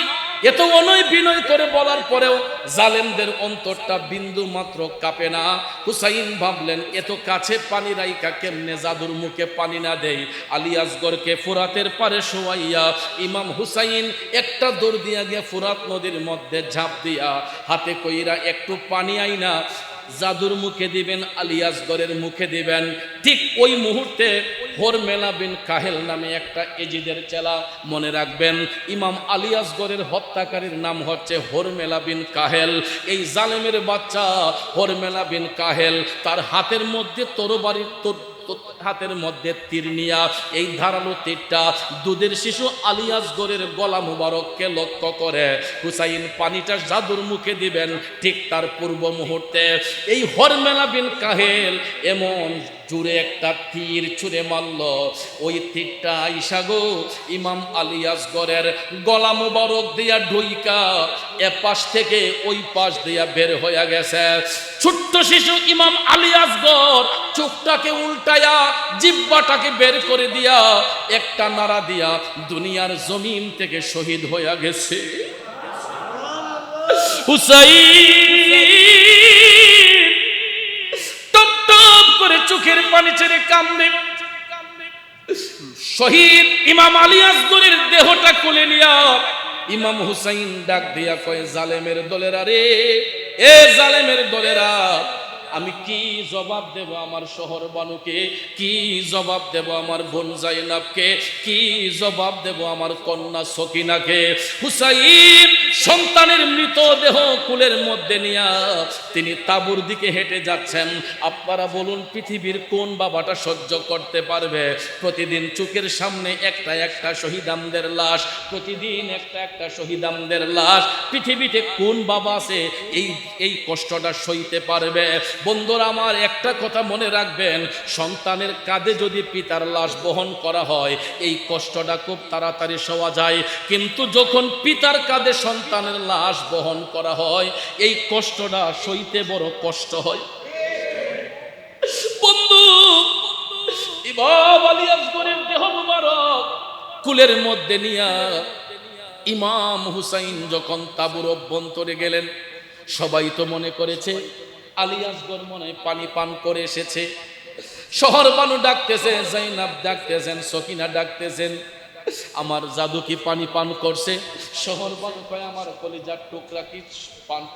S1: এত অনয় বিনয় করে বলার পরেও জালেমদের অন্তরটা বিন্দু মাত্র কাঁপে না। হুসাইন ভাবলেন, এত কাছে পানি রাইকা কেমনে জাদুর মুখে পানি না দেয়। আলী আসগরকে ফুরাতের পারে শোয়াইয়া ইমাম হুসাইন একটা দৌড় দিয়া গিয়া ফুরাত নদীর মধ্যে ঝাঁপ দিয়া হাতে কইরা একটু পানি আইনা জাদুর মুখে দিবেন, আলী আসগরের মুখে দিবেন। ঠিক ওই মুহূর্তে হরমেলা বিন কাহেল নামে একটা এজিদের চেলা, মনে রাখবেন ইমাম আলী আসগরের হত্যাকারীর নাম হচ্ছে হরমেলা বিন কাহেল। এই জালেমের বাচ্চা হরমেলা বিন কাহেল তার হাতের মধ্যে হাতের মধ্যে তীর নিয়া, এই ধারালো তীরটা দুধের শিশু আলী আসগরের গলা মুবারককে লক্ষ্য করে হুসাইন পানিটা জাদুর মুখে দিবেন। ঠিক তার পূর্ব মুহূর্তে এই হরমেলা বিন কাহেল এমন জুড়ে একটা তীর ছুঁড়ে মারল। ওই তীরটা আইসা গো ইমাম আলী আসগরের গলা মুবারক দিয়া ঢুইকা এপাশ থেকে ওই পাশ দিয়া বের হয়ে গেছে। ছোট্ট শিশু ইমাম আলী আসগর চোখটাকে উল্টায়া জিহ্বাটাকে বের করে দিয়া একটা নাড়া দিয়া দুনিয়ার জমিন থেকে শহীদ হয়ে গেছে। হুসাইন টপ টপ করে চোখের পানি ছেড়ে কান্দে। শহীদ ইমাম আলী আসগরের দেহটা কোলে নিয়া ইমাম হুসাইন ডাক দিয়া কয়, জালেমের দলেরা রে, এ জালেমের দলেরা, আমি কি জবাব দেব আমার শহর বানুকে, কি জবাব দেব আমার বোন জাইনাবকে, কি জবাব দেব আমার কন্যা সকিনাকে? হুসাইন সন্তানের মৃতদেহ কুলের মধ্যে নিয়া তিনি তাঁবুর দিকে হেঁটে যাচ্ছেন। আপনারা বলুন, পৃথিবীর কোন বাবাটা সহ্য করতে পারবে প্রতিদিন চোখের সামনে একটা একটা শহীদামদের লাশ, প্রতিদিন একটা একটা শহীদামদের লাশ? পৃথিবীতে কোন বাবা আছে এই কষ্টটা সইতে পারবে? বন্ধুরা আমার, একটা কথা মনে রাখবেন, সন্তানের কাঁধে যদি পিতার লাশ বহন করা হয় এই কষ্টটা খুব তাড়াতাড়ি সওয়া যায়, কিন্তু যখন পিতার কাঁধে সন্তানের লাশ বহন করা হয় এই কষ্টটা সইতে বড় কষ্ট হয়। বন্ধু, ইমাম আলী আসগরের দেহ মুবারক কুলের মধ্যে নিয়া ইমাম হুসাইন যখন তাঁবুর অভ্যন্তরে গেলেন, সবাই তো মনে করেছে আলী আসগর মনে পানি পান করে এসেছে। শহর বানু ডাকতেছে, জাইনাব ডাকতেছেন, সকিনা ডাকতেছেন, আমার জাদু কি পানি পান করছে? শহর বানু কয়, আমার কলিজার টুকরা কি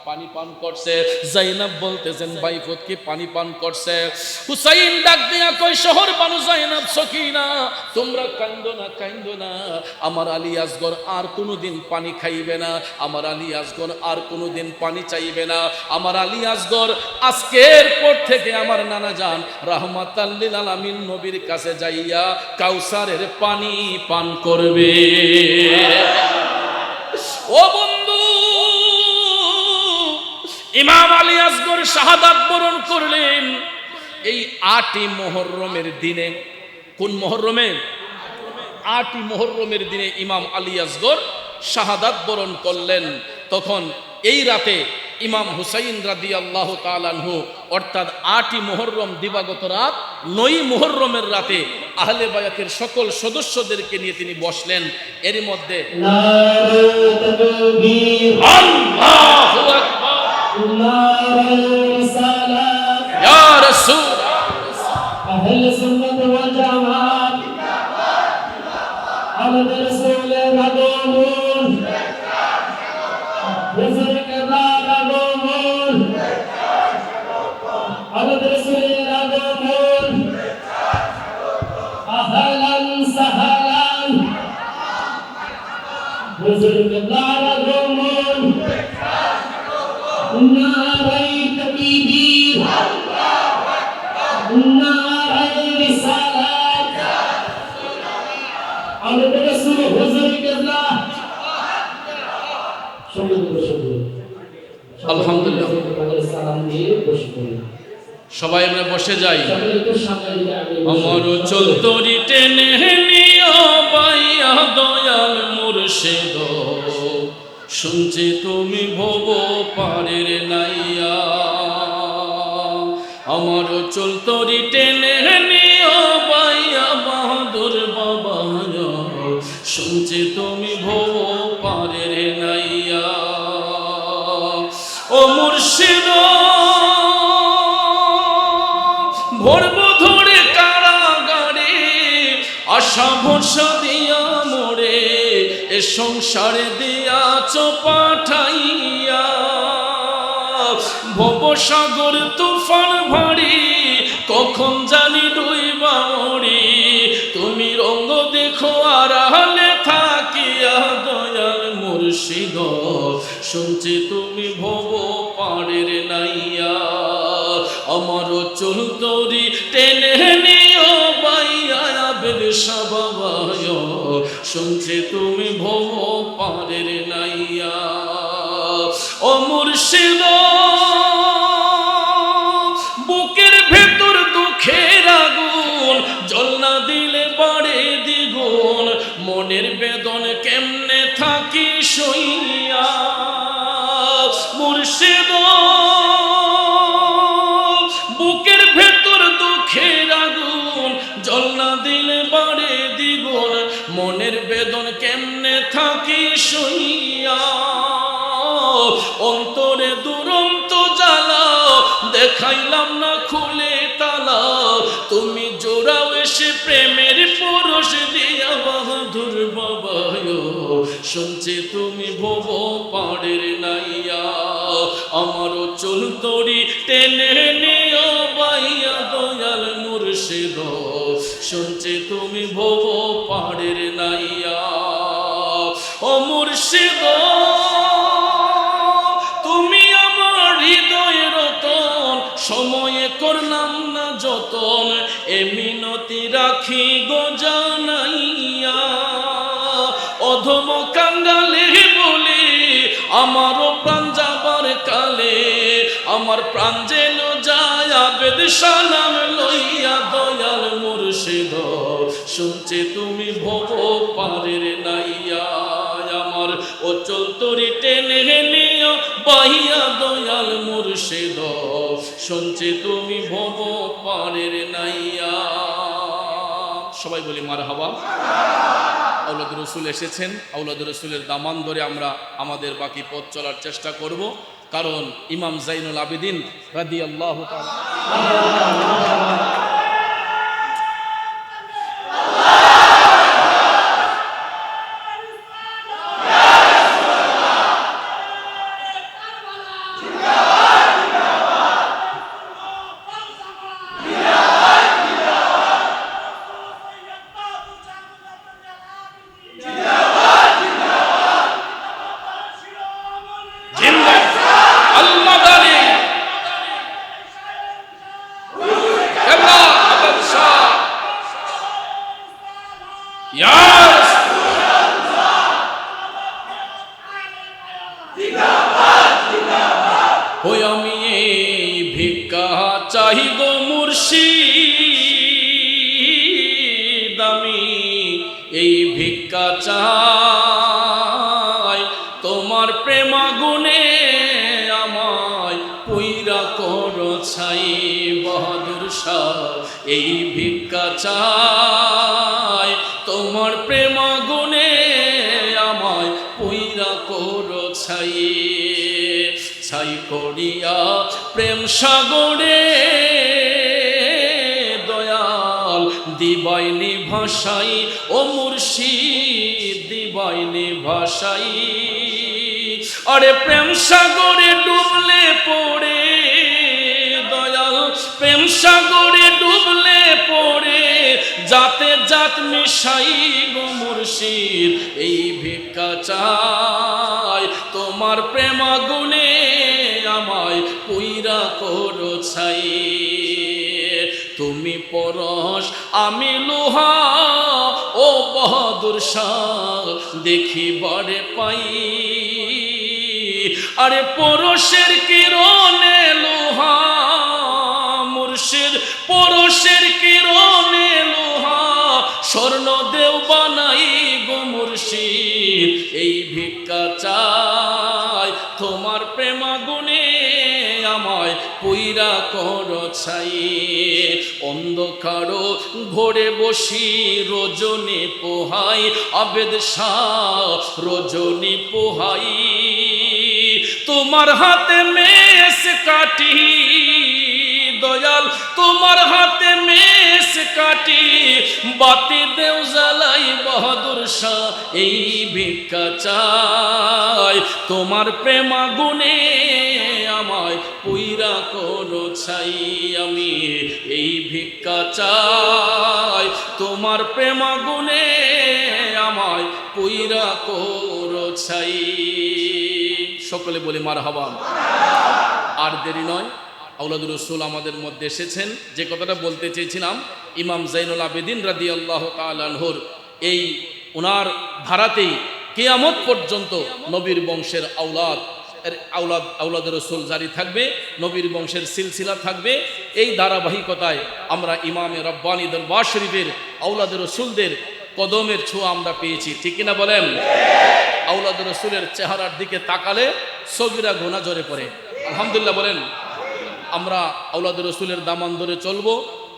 S1: পানি পান করছে? জাইনাব বলতেছেন, বাইফত কি পানি পান করছে? হুসাইন ডাক দিয়া কয়, শহর বানু, জাইনাব, সকিনা, তোমরা কান্দো না, কান্দো না, আমার আলী আসগর আর কোনোদিন পানি খাইবে না, আমার আলী আসগর আর কোনোদিন পানি চাইবে না। আমার আলী আসগর আজকের পর থেকে আমার নানা জান রাহমাতাল লিল আলামিন নবীর কাছে যাইয়া কাউসারের পানি পান করবে। ও বন্ধু, ইমাম আলী আসগর শাহাদাত বরণ করলেন এই 8ই মুহররমের দিনে। কোন মুহররমে? 8ই মুহররমের দিনে ইমাম আলী আসগর শাহাদাত বরণ করলেন। তখন এই রাতে ইমাম হুসাইন রাদিয়াল্লাহু তাআলা আনহু, অর্থাৎ 8ই মুহররম দিবাগত রাত, 9ই মুহররমের রাতে আহলে বায়াতের সকল সদস্যদেরকে নিয়ে তিনি বসলেন। এর মধ্যে নারে তাকবীর, আল্লাহু আকবার, নারে রিসালাত, ইয়া রাসূল, আহলে সুন্নাত ওয়াল জামাত, আমাদের রাসূলের আগমন, হুজুর কেবলার আগমন, আমাদের রাসূলের আগমন, আহলান সাহলান, হুজুর কেবলার আগমন, নারে তাকবীর, আল্লাহু আকবার, নারে রিসালাত, আমাদের রাসূল হুজুর কেবলা। আলহামদুলিল্লাহ, সবাই আমরা বসে যাই। আমার চলতরি টেনে নিও বাইয়া দয়াল মুর্শিদ, শুনছি তুমি ভব পারের নাইয়া। আমার চলতরি টেনে নিও বাইয়া বাহাদুর বাবা, শুনছি তুমি ভব পারের নাইয়া। ও মুর্শিদ, ভরব ধরে কারাগারে, আশা ভরসা দিয়া মোরে এ সংসারে দিয়াছ পাঠাইয়া। ভবসাগর তুফান ভারী, কখন জানি ডুইবা মরি, তুমি রঙ্গ দেখো আড়ালে থাকিয়া দয়াল মুর্শিদ, শুনছি তুমি ভব পারের নাইয়া। আমার চলতরি টেনে নিও বাইয়া বেদশা বাবায়, শুনছি তুমি ভব পারের নাইয়া। ও মুর্শিদ, বুকের ভেতর দুঃখের থাকি শুইয়া, অন্তরে দুরন্ত জ্বালা, দেখাইলাম না খুলে তালা। তুমি জোড়াও এসে প্রেমের পরশ দিয়া বাহাদুর বাবায়, শুনছি তুমি ভব পাড়ের নাইয়া। আমারও চুল তরি টেনে নিও বাইয়া দয়াল মুর্শিদ, শুনছি তুমি ভব পাড়ের নাইয়া। ও মুর্শিদ তুমি আমার হৃদয়ের রতন, সময়ে করলাম না যতন, এ মিনতি রাখি গো জানাইয়া। অধম কাঙ্গালে বলি আমারও প্রাণ যাবার কালে, আমার প্রাণ যেন যায় আবেদ সালাম লইয়া দয়াল মুর্শিদ, শুনছে তুমি ভব পারের নাইয়া। আমার অচল তরি টেনে নিও বাইয়া দয়াল মুর্শিদ, শুনছে তুমি ভব পারের নাইয়া। সবাই বলি মারহাবা। আওলাদ রসুল এসেছেন, আওলাদ রসুলের দামান ধরে আমরা আমাদের বাকি পথ চলার চেষ্টা করব, কারণ ইমাম জাইনুল আবেদিন রাদিয়াল্লাহু তাআলা আমি এই ভিক্ষা চাই গো মুর্শিদ, আমি এই ভিক্ষা চাই, তোমার প্রেমাগুনে আমায় পুইরা করো ছাই। বাহাদুর শাহ এই ভিক্ষা চাই, তোমার প্রেমাগুনে আমায় পুইরা করো ছাই। ছাই করিয়া প্রেম সাগরে দয়াল দিবাইনি ভাষাই, ও মুর্শিদ দিবাইনি ভাষাই। আরে প্রেম সাগরে ডুবলে পড়ে দয়াল, প্রেম সাগরে ডুবলে পড়ে যাতে জাত মিশাই গো মুর্শিদ এই ভিক্ষা চাই, তোমার প্রেমাগুনে আমায় পুইরা করো ছাই। তুমি পরশ আমি লোহা, ও বাহাদুর শাহ দেখিবারে পাই। আরে পরশের কিরণে লোহা মুর্শিদ, পরশের কিরণে লোহা স্বর্ণ দেও বানাই গো মুর্শিদ এই ভিক্ষা চাই, তোমার প্রেমাগুনে আমায় পুইরা করো ছাই। অন্ধকার ঘরে বসি রজনী পোহাই, আবেদ শাহ রজনী পোহাই। তোমার হাতে মেষ কাটি দয়াল, তোমার হাতে মেষ কাটি, বাতি দেও জ্বালাই বাহাদুর শাহ এই ভিক্ষা চাই, তোমার প্রেমাগুনে আমায় পুইরা করো ছাই। আমি এই ভিক্ষা চাই, তোমার প্রেমাগুনে আমায় পুইরা করো ছাই। সকলে বলি মারহাবা। আর দেরি নয়, আওলাদুর রসুল আমাদের মধ্যে এসেছেন। যে কথাটা বলতে চেয়েছিলাম, ইমাম জাইনুল আবেদিন রাদিয়াল্লাহু তাআলা আনহুর এই ওনার ধারাতেই কিয়ামত পর্যন্ত নবীর বংশের আওলাদ রসুল জারি থাকবে, নবীর বংশের সিলসিলা থাকবে। এই ধারাবাহিকতায় আমরা ইমামে রব্বানী দরবার শরীফের আওলাদ রসুলদের কদমের ছোঁয়া আমরা পেয়েছি, ঠিক কিনা বলেন? আওলাদ রসুলের চেহারার দিকে তাকালে সগীরা গোনা ঝরে পড়ে। আলহামদুলিল্লাহ বলেন। আমরা আওলাদ রসুলের দামান ধরে চলবো,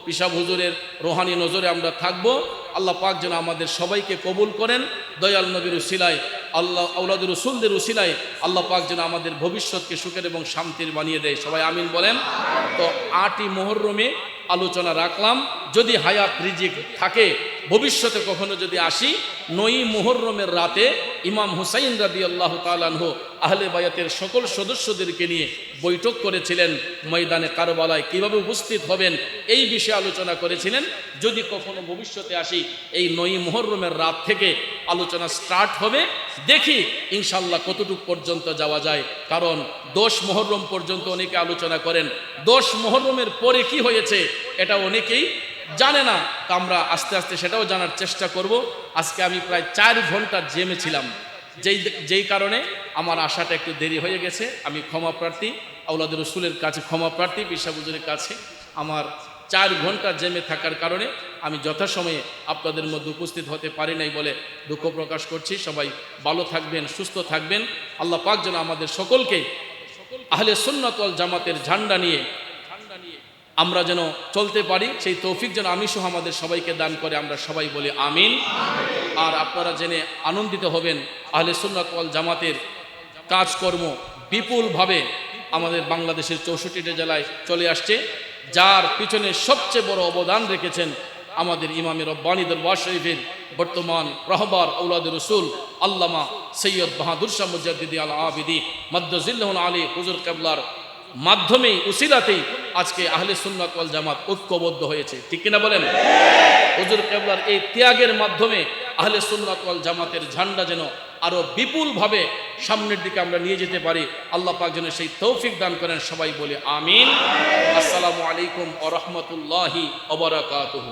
S1: পিসাব হুজুরের রোহানি নজরে আমরা থাকবো। আল্লাহ পাক যেন আমাদের সবাইকে কবুল করেন। দয়াল নবীর উসিলায়, আল্লাহ আওলাদুর রসুলদের উসিলায় আল্লাহ পাক যেন আমাদের ভবিষ্যৎকে সুখের এবং শান্তির বানিয়ে দেয়। সবাই আমিন বলেন। তো 8ই মুহররমে আলোচনা রাখলাম, যদি হায়াত রিজিক থাকে ভবিষ্যতে কখনো যদি আসি, 9ই মুহররমের রাতে ইমাম হুসাইন রাদিয়াল্লাহু তাআলা আনহু আহলে বায়াতের সকল সদস্যদেরকে নিয়ে বৈঠক করেছিলেন। ময়দানে কারবালায় কিভাবে উপস্থিত হবেন এই বিষয়ে আলোচনা করেছিলেন। যদি কখনো ভবিষ্যতে আসি, এই 9ই মুহররমের রাত থেকে আলোচনা স্টার্ট হবে। দেখি ইনশাল্লাহ কতটুকু পর্যন্ত যাওয়া যায়, কারণ 10 মুহররম পর্যন্ত অনেকে আলোচনা করেন। 10 মুহররমের পরে কি হয়েছে এটা অনেকেই জানে না, তা আমরা আস্তে আস্তে সেটাও জানার চেষ্টা করব। আজকে আমি প্রায় 4 ঘন্টা জেমে ছিলাম, যেই কারণে আমার আসাটা একটু দেরি হয়ে গেছে। আমি ক্ষমা প্রার্থী, আওলাদুর রসুলের কাছে ক্ষমা প্রার্থী, পিসা হুজুরের কাছে। আমার 4 ঘন্টা জেমে থাকার কারণে আমি যথাসময়ে আপনাদের মধ্যে উপস্থিত হতে পারি নাই বলে দুঃখ প্রকাশ করছি। সবাই ভালো থাকবেন, সুস্থ থাকবেন। আল্লাহ পাক যেন আমাদের সকলকে আহলে সুন্নাত ওয়াল জামাতের ঝান্ডা নিয়ে আমরা যেন চলতে পারি, সেই তৌফিক যেন আমি সহ আমাদের সবাইকে দান করে। আমরা সবাই বলি আমিন। আর আপনারা জেনে আনন্দিত হবেন, আহলে সুন্নাত ওয়াল জামাতের কাজকর্ম বিপুলভাবে আমাদের বাংলাদেশের 64টি জেলায় চলে আসছে। যার পিছনে সবচেয়ে বড় অবদান রেখেছেন আমাদের ইমামে রব্বানী দরবার শরীফের বর্তমান রাহবার আওলাদুর রসুল আল্লামা সৈয়দ বাহাদুর শাহ মুজাদ্দিদি আল আবিদি মাদ্দাজিল্লাহুল আলী হুজুর কেবলার মাধ্যমেই, উসিলাতেই আজকে আহলে সুন্নাত ওয়াল জামাত ঐক্যবদ্ধ হয়েছে। ঠিক কিনা বলেন? হুজুর কেবলার এই ত্যাগের মাধ্যমে আহলে সুন্নাত ওয়াল জামাতের ঝান্ডা যেন আরো বিপুলভাবে সামনের দিকে আমরা নিয়ে যেতে পারি। আল্লাহ পাক যেন সেই তৌফিক দান করেন। সবাই বলি আমিন। আসসালামু আলাইকুম ওয়া রাহমাতুল্লাহি ওয়া বারাকাতুহু।